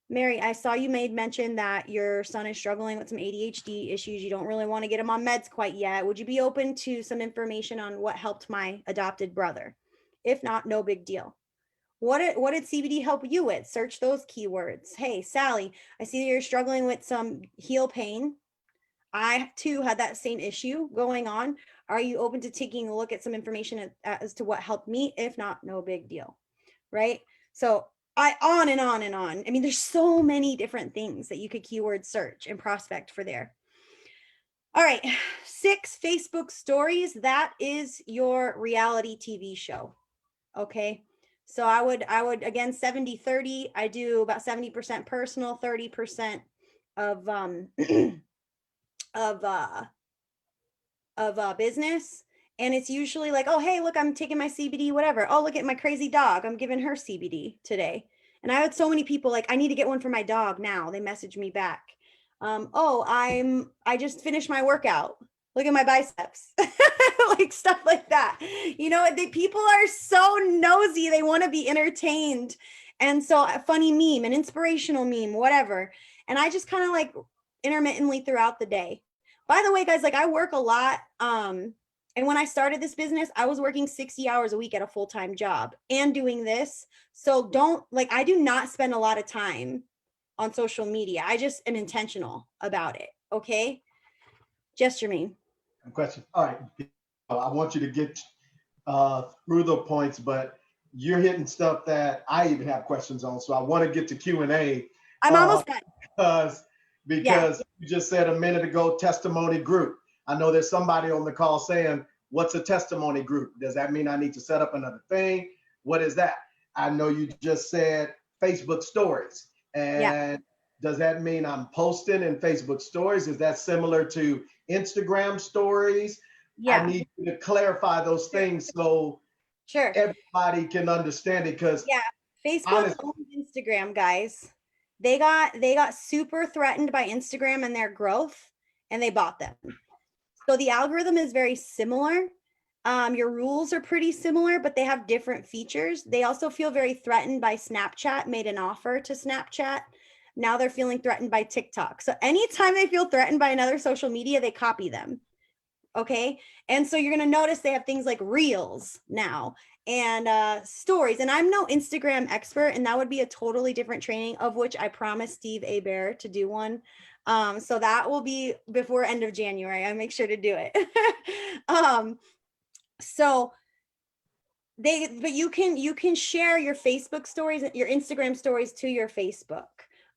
Mary, I saw you made mention that your son is struggling with some ADHD issues. You don't really want to get him on meds quite yet. Would you be open to some information on what helped my adopted brother? If not, no big deal. What did CBD help you with? Search those keywords. Hey, Sally, I see that you're struggling with some heel pain. I too had that same issue going on. Are you open to taking a look at some information as to what helped me? If not, no big deal. Right? So on and on and on. I mean, there's so many different things that you could keyword search and prospect for there. All right, 6 Facebook stories. That is your reality TV show. Okay. So I would again, 70-30. I do about 70% personal, 30% of business. And it's usually like, oh, hey, look, I'm taking my CBD, whatever. Oh, look at my crazy dog. I'm giving her CBD today. And I had so many people like, I need to get one for my dog now. They message me back. Oh, I just finished my workout. Look at my biceps. Like stuff like that. You know, people are so nosy. They want to be entertained. And so a funny meme, an inspirational meme, whatever. And I just kind of like intermittently throughout the day. By the way, guys, like I work a lot. And when I started this business, I was working 60 hours a week at a full-time job and doing this. So I do not spend a lot of time on social media. I just am intentional about it. Okay. Just Jermaine. Question. All right. I want you to get through the points, but you're hitting stuff that I even have questions on. So I want to get to Q&A. I'm almost done. Because you just said a minute ago, testimony group. I know there's somebody on the call saying, what's a testimony group? Does that mean I need to set up another thing? What is that? I know you just said Facebook stories. And does that mean I'm posting in Facebook stories? Is that similar to Instagram stories? Yeah. I need you to clarify those things so everybody can understand it. Because Facebook owns Instagram, guys. They got super threatened by Instagram and their growth, and they bought them. So the algorithm is very similar. Your rules are pretty similar, but they have different features. They also feel very threatened by Snapchat, made an offer to Snapchat. Now they're feeling threatened by TikTok. So anytime they feel threatened by another social media, they copy them. Okay. And so you're going to notice they have things like Reels now and stories. And I'm no Instagram expert, and that would be a totally different training, of which I promised Steve Abear to do one. So that will be before end of January. I'll make sure to do it. But you can share your Facebook stories, your Instagram stories to your Facebook.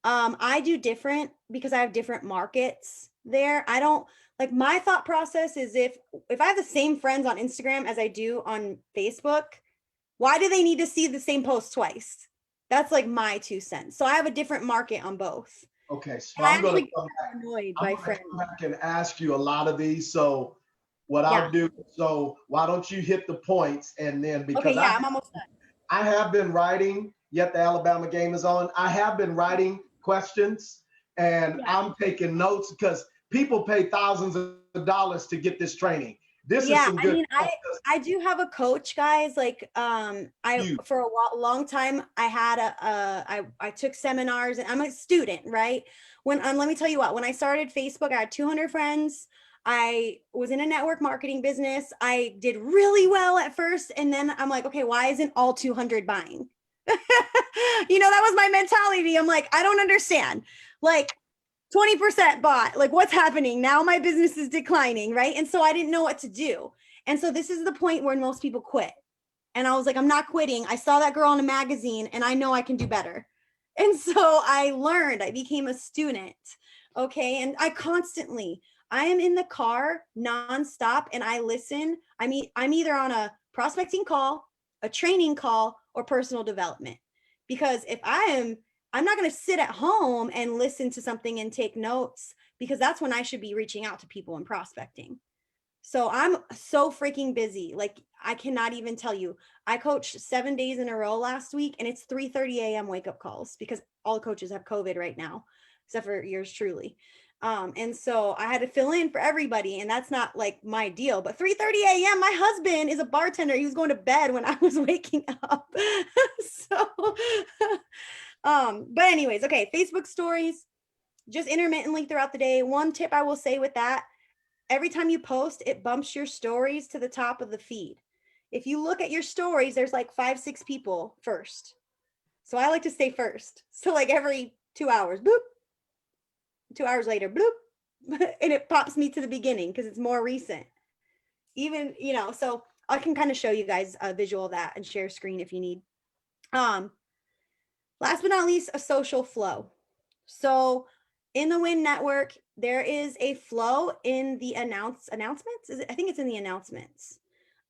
I do different because I have different markets there. I don't like, my thought process is if I have the same friends on Instagram as I do on Facebook, why do they need to see the same post twice? That's like my 2 cents. So I have a different market on both. Okay, so And I'm going to come back and ask you a lot of these. So what I'll do, so why don't you hit the points, and then because I'm almost done. I have been writing, yet the Alabama game is on. I have been writing questions, and I'm taking notes because people pay thousands of dollars to get this training. This is some good. I mean, I do have a coach, guys. Like, for a long time, I had I took seminars, and I'm a student, right? Let me tell you what, when I started Facebook, I had 200 friends. I was in a network marketing business. I did really well at first. And then I'm like, okay, why isn't all 200 buying? You know, that was my mentality. I'm like, I don't understand. Like, 20% bought, like what's happening now? My business is declining, right? And so I didn't know what to do. And so this is the point where most people quit. And I was like, I'm not quitting. I saw that girl in a magazine and I know I can do better. And so I learned, I became a student. Okay. And I am in the car nonstop and I listen. I'm either on a prospecting call, a training call, or personal development. Because if I'm not going to sit at home and listen to something and take notes, because that's when I should be reaching out to people and prospecting. So I'm so freaking busy. Like, I cannot even tell you. I coached 7 days in a row last week, and it's 3:30 a.m. wake up calls because all the coaches have COVID right now. except for yours truly. And so I had to fill in for everybody, and that's not like my deal. But 3:30 a.m., my husband is a bartender. He was going to bed when I was waking up. So, but anyways, okay, Facebook stories, just intermittently throughout the day. One tip I will say with that, every time you post, it bumps your stories to the top of the feed. If you look at your stories, there's like 5-6 people first. So I like to stay first. So like every 2 hours, boop. 2 hours later, bloop, and it pops me to the beginning because it's more recent. Even, so I can kind of show you guys a visual of that and share screen if you need. Last but not least, a social flow. So in the WIN network, there is a flow in the announcements. I think it's in the announcements.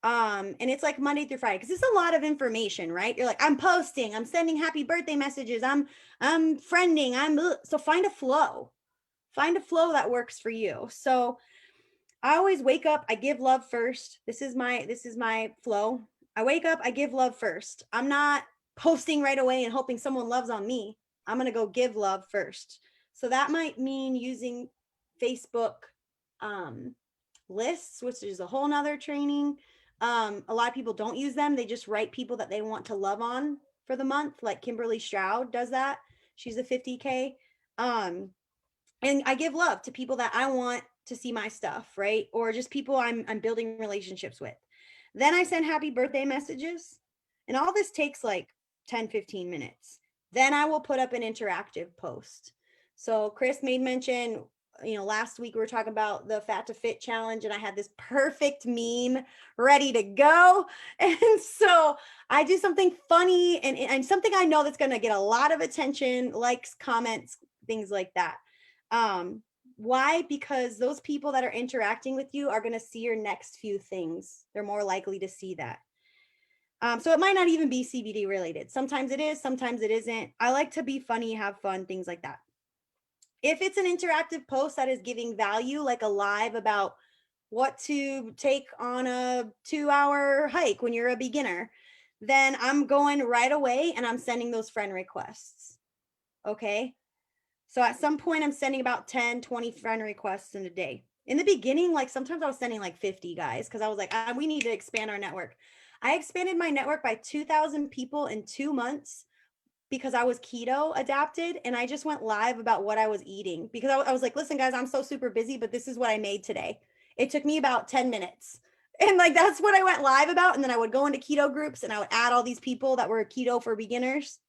And it's like Monday through Friday, because it's a lot of information, right? You're like, I'm posting, I'm sending happy birthday messages, I'm friending, so find a flow. Find a flow that works for you. So I always wake up, I give love first. This is my flow. I wake up, I give love first. I'm not posting right away and hoping someone loves on me. I'm going to go give love first. So that might mean using Facebook lists, which is a whole nother training. A lot of people don't use them. They just write people that they want to love on for the month. Like Kimberly Stroud does that. She's a 50K. And I give love to people that I want to see my stuff, right? Or just people I'm building relationships with. Then I send happy birthday messages. And all this takes like 10-15 minutes. Then I will put up an interactive post. So Chris made mention, last week we were talking about the Fat to Fit challenge, and I had this perfect meme ready to go. And so I do something funny and something I know that's going to get a lot of attention, likes, comments, things like that. Why? Because those people that are interacting with you are going to see your next few things. They're more likely to see that. So it might not even be CBD related. Sometimes it is, sometimes it isn't. I like to be funny, have fun, things like that. If it's an interactive post that is giving value, like a live about what to take on a 2-hour hike when you're a beginner, then I'm going right away and I'm sending those friend requests. Okay. So at some point I'm sending about 10, 20 friend requests in a day. In the beginning, like sometimes I was sending like 50 guys because I was like, we need to expand our network. I expanded my network by 2,000 people in 2 months because I was keto adapted, and I just went live about what I was eating because I was like, listen guys, I'm so super busy, but this is what I made today. It took me about 10 minutes. And like, that's what I went live about. And then I would go into keto groups and I would add all these people that were keto for beginners.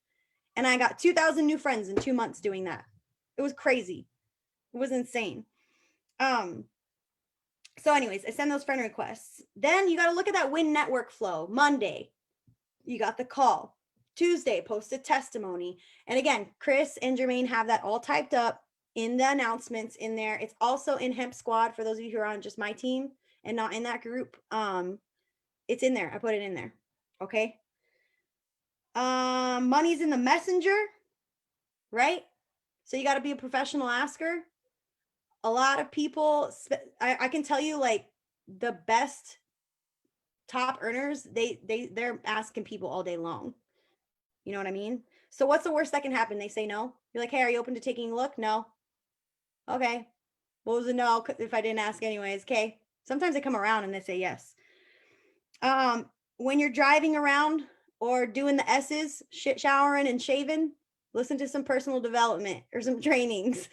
And I got 2,000 new friends in 2 months doing that. It was crazy. It was insane. So anyways, I send those friend requests. Then you got to look at that WIN network flow. Monday, you got the call. Tuesday, post a testimony. And again, Chris and Jermaine have that all typed up in the announcements in there. It's also in Hemp Squad for those of you who are on just my team and not in that group. It's in there. I put it in there. Okay. Money's in the messenger, right? So you got to be a professional asker. A lot of people, I can tell you, like the best top earners, they're asking people all day long. You know what I mean? So what's the worst that can happen? They say no. You're like, hey, are you open to taking a look? No. Okay. What was a no if I didn't ask anyways? Okay. Sometimes they come around and they say yes. When you're driving around or doing the S's, shit showering and shaving, listen to some personal development or some trainings.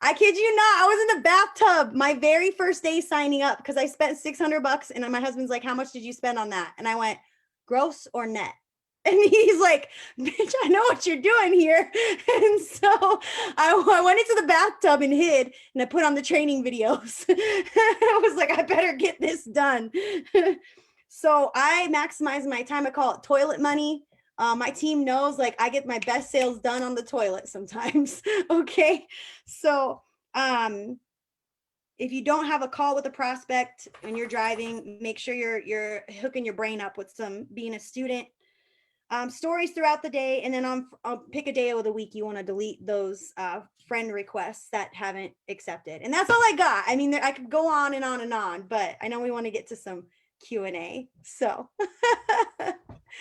I kid you not. I was in the bathtub my very first day signing up because I spent $600 and my husband's like, how much did you spend on that? And I went, gross or net? And he's like, bitch, I know what you're doing here. And so I went into the bathtub and hid, and I put on the training videos. I was like, I better get this done. So I maximize my time. I call it toilet money. My team knows, like, I get my best sales done on the toilet sometimes. Okay. So if you don't have a call with a prospect when you're driving, make sure you're hooking your brain up with some being a student. Stories throughout the day, and then I'll pick a day of the week you want to delete those friend requests that haven't accepted. And that's all I got. I mean, I could go on and on and on, but I know we want to get to some Q&A. So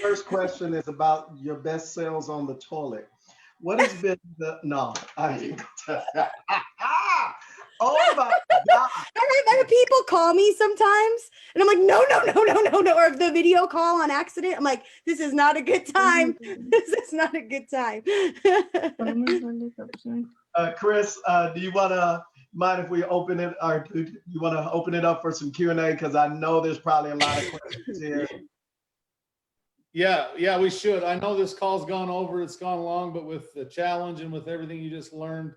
First question is about your best sales on the toilet. What has been the, no, I ain't gonna tell that. Oh my God. I have people call me sometimes and I'm like, no. Or if the video call on accident, I'm like, this is not a good time. This is not a good time. Chris, do you mind if we open it, or do you want to open it up for some Q&A? Because I know there's probably a lot of questions here. Yeah, we should. I know this call's gone over, it's gone long, but with the challenge and with everything you just learned,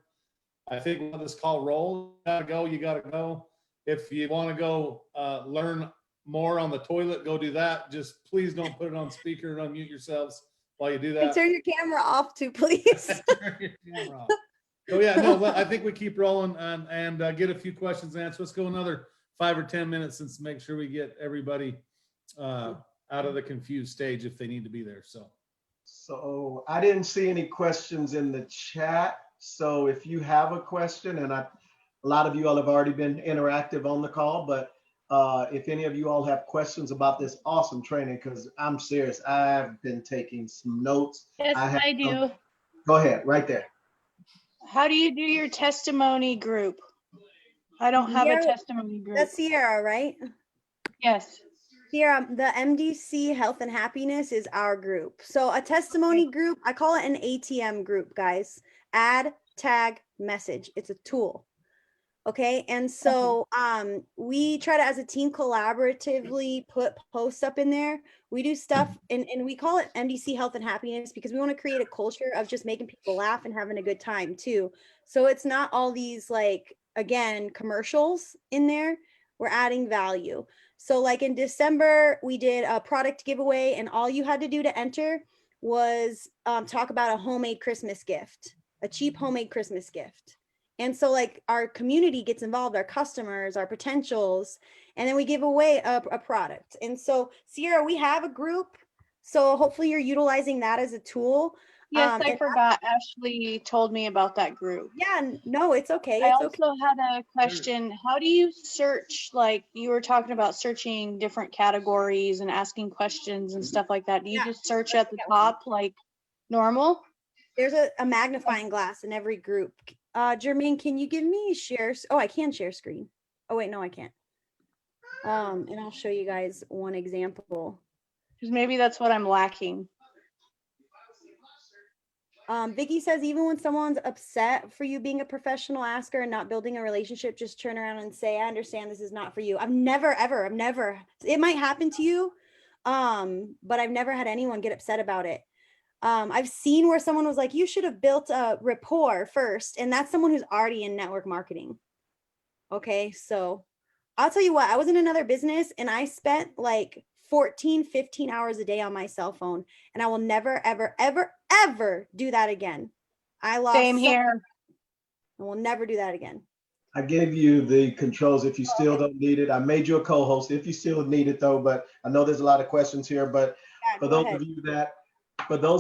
I think we'll let this call roll. You gotta go. If you want to go learn more on the toilet, go do that. Just please don't put it on speaker and unmute yourselves while you do And that. turn your camera off too, please. Turn your camera off. So yeah, no, I think we keep rolling and get a few questions answered. Let's go another 5 or 10 minutes and make sure we get everybody out of the confused stage if they need to be there. So I didn't see any questions in the chat. So if you have a question, and a lot of you all have already been interactive on the call, but if any of you all have questions about this awesome training, because I'm serious, I've been taking some notes. Yes, I do. Go ahead, right there. How do you do your testimony group? I don't have a testimony group. That's Sierra, right? Yes. Sierra, the MDC Health and Happiness is our group. So a testimony group, I call it an ATM group, guys. Add, tag, message. It's a tool. Okay. And so we try to, as a team, collaboratively put posts up in there. We do stuff and we call it MDC Health and Happiness because we want to create a culture of just making people laugh and having a good time too. So it's not all these, like, again, commercials in there. We're adding value. So like in December, we did a product giveaway and all you had to do to enter was talk about a homemade Christmas gift, a cheap homemade Christmas gift. And so like our community gets involved, our customers, our potentials, and then we give away a product. And so Sierra, we have a group. So hopefully you're utilizing that as a tool. Yes, I forgot. Ashley told me about that group. Yeah, no, it's okay. I It's also okay. had a question. How do you search, like you were talking about searching different categories and asking questions and stuff like that? Do you just search at the top like normal? There's a magnifying glass in every group. Jermaine, can you give me shares? Oh, I can share screen. Oh wait, no, I can't. And I'll show you guys one example. Because maybe that's what I'm lacking. Vicky says, even when someone's upset for you being a professional asker and not building a relationship, just turn around and say, I understand this is not for you. I've never, it might happen to you. But I've never had anyone get upset about it. I've seen where someone was like, you should have built a rapport first. And that's someone who's already in network marketing. Okay. So I'll tell you what, I was in another business and I spent like 14, 15 hours a day on my cell phone. And I will never, ever do that again. I lost. Same here. I will never do that again. I gave you the controls if you still don't need it. I made you a co-host if you still need it though, but I know there's a lot of questions here, but for those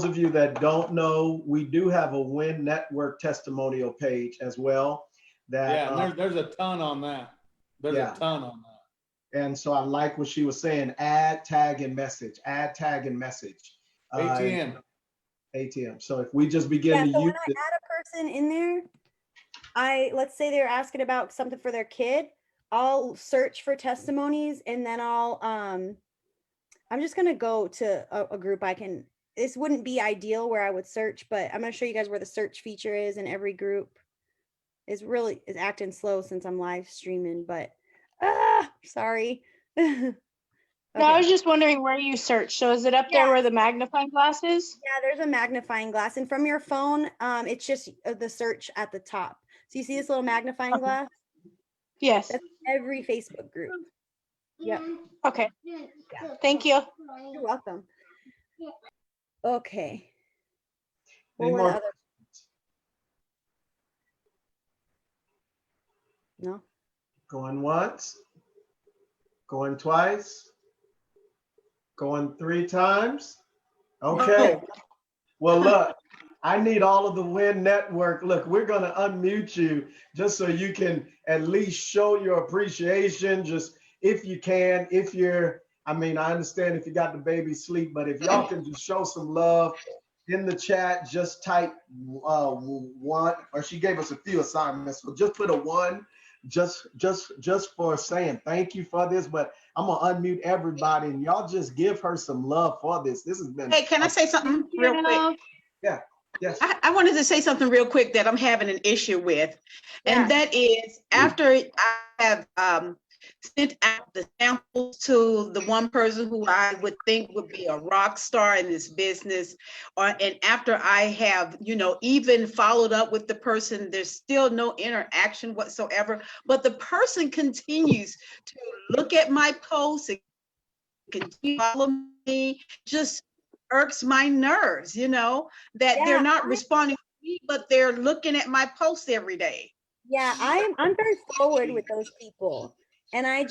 of you that don't know, we do have a Win Network testimonial page as well. There's a ton on that. There's a ton on that. And so I like what she was saying, add, tag, and message, add, tag, and message. ATM. So if we just begin to so use when I add a person in there, let's say they're asking about something for their kid, I'll search for testimonies and then I'm just going to go to a group this wouldn't be ideal where I would search, but I'm going to show you guys where the search feature is in every group. Is acting slow since I'm live streaming, but sorry. Okay. No, I was just wondering where you search. So is it up there where the magnifying glass is? Yeah, there's a magnifying glass. And from your phone, it's just the search at the top. So you see this little magnifying glass? Yes. That's every Facebook group. Yep. Okay. Thank you. You're welcome. Okay. Any What were more? the other? No. Going once, going twice, going 3 times. Okay. Well, look, I need all of the Win Network. Look, we're going to unmute you just so you can at least show your appreciation. Just if you can, I understand if you got the baby sleep, but if y'all can just show some love in the chat, just type one, or she gave us a few assignments. So just put a one, just for saying thank you for this. But I'm gonna unmute everybody, and y'all just give her some love for this. This has been. Hey, can I say something real quick? Yeah. Yes. I wanted to say something real quick that I'm having an issue with. Yeah. And that is after I have sent out the samples to the one person who I would think would be a rock star in this business, and after I have, even followed up with the person, there's still no interaction whatsoever, but the person continues to look at my posts and continue to follow me, just irks my nerves, that they're not responding to me, but they're looking at my posts every day. Yeah, I'm very forward with those people. And I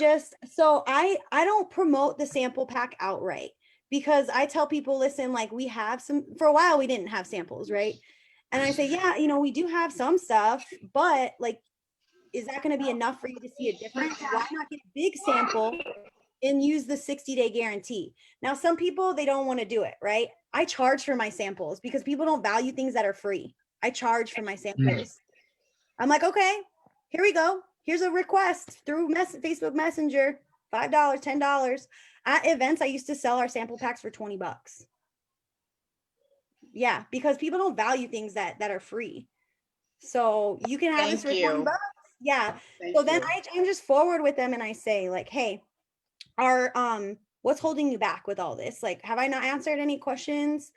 don't promote the sample pack outright, because I tell people, listen, like, we have for a while we didn't have samples, right? And I say, yeah, we do have some stuff, but like, is that going to be enough for you to see a difference? Why not get a big sample and use the 60-day guarantee? Now, some people, they don't want to do it, right? I charge for my samples because people don't value things that are free. I charge for my samples. I'm like, okay, here we go. Here's a request through Facebook Messenger, $5, $10. At events, I used to sell our sample packs for $20. Yeah, because people don't value things that are free. So you can have this for $20. Yeah. So then I'm just forward with them, and I say, like, hey, what's holding you back with all this? Like, have I not answered any questions?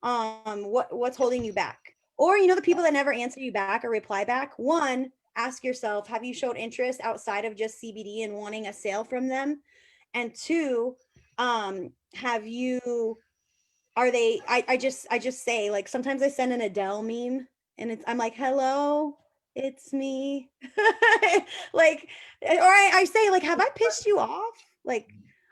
What's holding you back? Or, the people that never answer you back or reply back, one, ask yourself, have you showed interest outside of just CBD and wanting a sale from them? And two, I just say, like, sometimes I send an Adele meme, and I'm like, hello, it's me. Like, or I say, like, have I pissed you off? Like,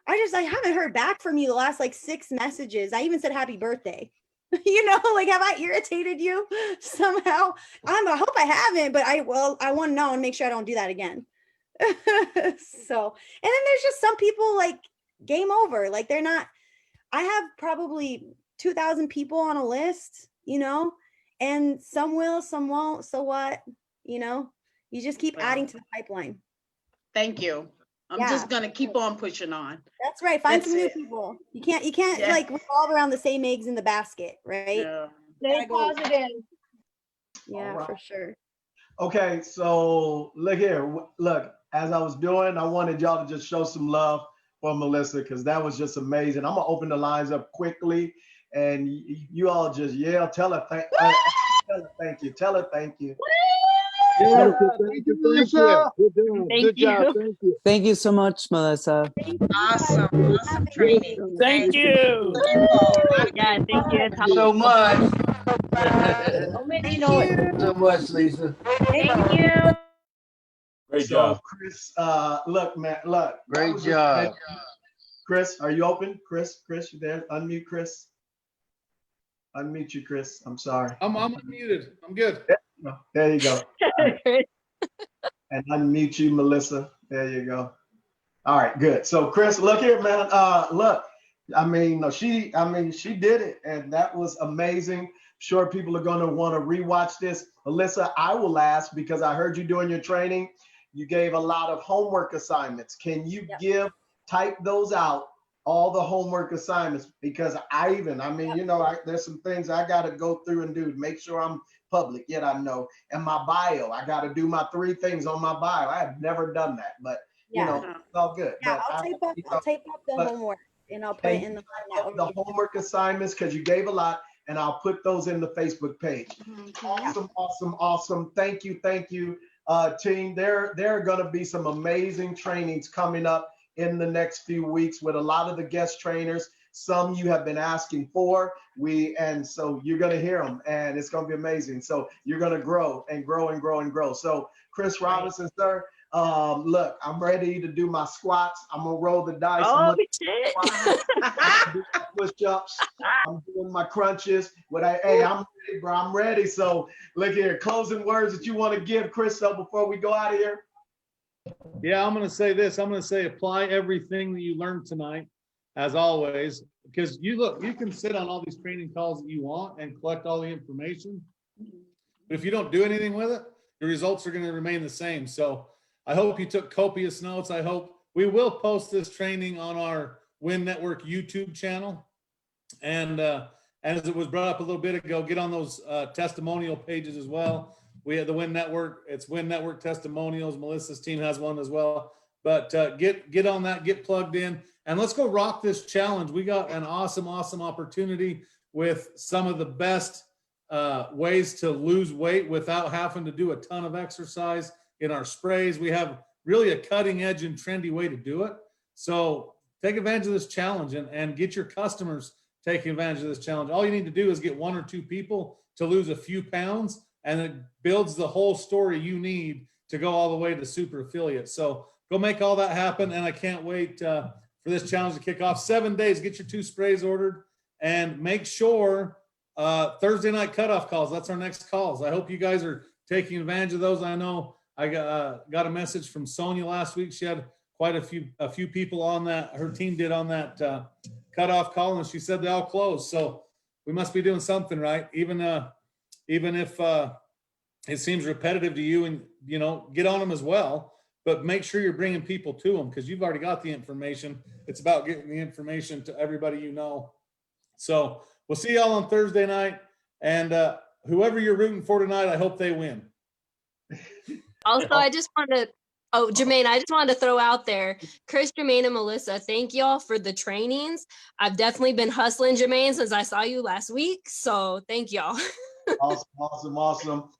I haven't heard back from you the last like 6 messages. I even said happy birthday. Like, have I irritated you somehow? I hope I haven't, but I want to know and make sure I don't do that again. So, and then there's just some people, like, game over. Like, they're not, I have probably 2,000 people on a list, and some will, some won't. So what, you just keep adding to the pipeline. Thank you. I'm just going to keep on pushing on. That's right. Find some new people. You can't like revolve around the same eggs in the basket, right? Yeah. Stay positive. Yeah, right. For sure. Okay, so look here. Look, as I was doing, I wanted y'all to just show some love for Melissa, because that was just amazing. I'm gonna open the lines up quickly, and you all just yell, tell her thank you. Tell her thank you. Yeah, thank you, Melissa. Good job. Thank you. Thank you so much, Melissa. Awesome training. Thank you. Yeah, thank you so much. so much, Lisa. Thank you. Great job. Chris, look, man, look. Great job. Chris, are you open? Chris, you there? Unmute Chris. Unmute you, Chris. I'm sorry. I'm unmuted. I'm good. There you go. And unmute you, Melissa. There you go. All right, good. So Chris, look here, man. Look, she did it, and that was amazing. Sure, people are going to want to rewatch this. Melissa, I will ask, because I heard you doing your training. You gave a lot of homework assignments. Can you type those out, all the homework assignments? Because there's some things I got to go through and do to make sure I'm public, yet I know. And my bio, I got to do my 3 things on my bio. I have never done that, but it's all good. Yeah, I'll tape up the homework, and I'll put it in the homework assignments, because you gave a lot, and I'll put those in the Facebook page. Awesome. Thank you, team. There are going to be some amazing trainings coming up in the next few weeks with a lot of the guest trainers. Some you have been asking for, and so you're going to hear them, and it's going to be amazing. So you're going to grow and grow and grow and grow. So Chris Robinson, sir, look, I'm ready to do my squats. I'm gonna roll the dice. I'm doing push-ups. I'm doing my crunches. I'm ready, bro. I'm ready. So look here, closing words that you want to give, Chris, before we go out of here. Yeah, I'm going to say this. I'm going to say apply everything that you learned tonight. as always, because you can sit on all these training calls that you want and collect all the information. But if you don't do anything with it, the results are going to remain the same. So I hope you took copious notes. I hope we will post this training on our Win Network YouTube channel. And as it was brought up a little bit ago, get on those testimonial pages as well. We have the Win Network. It's Win Network testimonials. Melissa's team has one as well. But get on that, get plugged in, and let's go rock this challenge. We got an awesome opportunity with some of the best ways to lose weight without having to do a ton of exercise in our sprays. We have really a cutting edge and trendy way to do it. So take advantage of this challenge and get your customers taking advantage of this challenge. All you need to do is get 1 or 2 people to lose a few pounds, and it builds the whole story you need to go all the way to super affiliate. So go make all that happen. And I can't wait for this challenge to kick off. 7 days, get your 2 sprays ordered, and make sure Thursday night cutoff calls. That's our next calls. I hope you guys are taking advantage of those. I know I got a message from Sonia last week. She had quite a few people on that. Her team did on that cutoff call, and she said they all closed. So we must be doing something right, even if it seems repetitive to you. And get on them as well, but make sure you're bringing people to them, because you've already got the information. It's about getting the information to everybody you know. So we'll see y'all on Thursday night, and whoever you're rooting for tonight, I hope they win. Also, Jermaine, I just wanted to throw out there, Chris, Jermaine, and Melissa, thank y'all for the trainings. I've definitely been hustling, Jermaine, since I saw you last week. So thank y'all. Awesome.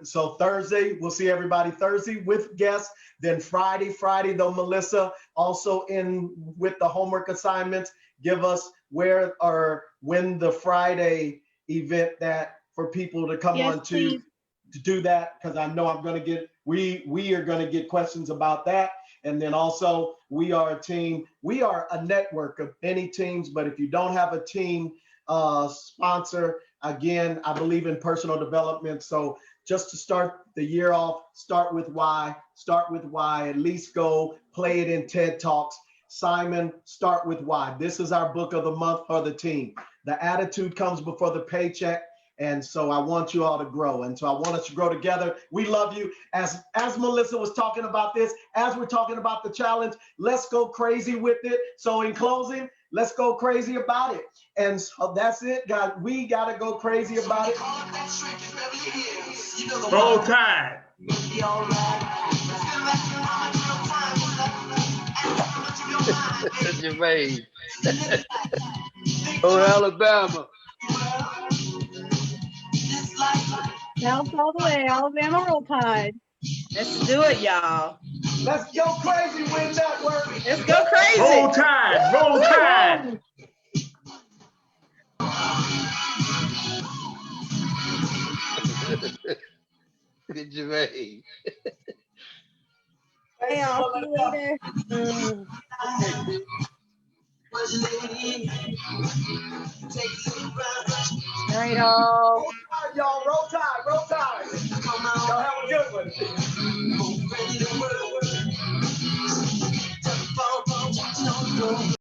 So Thursday, we'll see everybody Thursday with guests. Then Friday though, Melissa, also in with the homework assignments, give us where or when the Friday event that for people to come on to do that, because I know we are going to get questions about that. And then also we are a team, we are a network of many teams, but if you don't have a team sponsor, again, I believe in personal development. So just to start the year off, start with why, at least go play it in TED Talks. Simon, start with why. This is our book of the month for the team. The attitude comes before the paycheck. And so I want you all to grow. And so I want us to grow together. We love you. As Melissa was talking about this, as we're talking about the challenge, let's go crazy with it. So in closing, let's go crazy about it. And so that's it, guys. We got to go crazy about it. Roll Tide. Jermaine. Oh, Alabama. Bounce all the way, Alabama Roll Tide. Let's do it, y'all. Let's go crazy with network. Let's go crazy. Roll Tide. Roll Tide. Jermaine. Hey, I'll see you later. Night all. Y'all, roll tide. Y'all have a good one.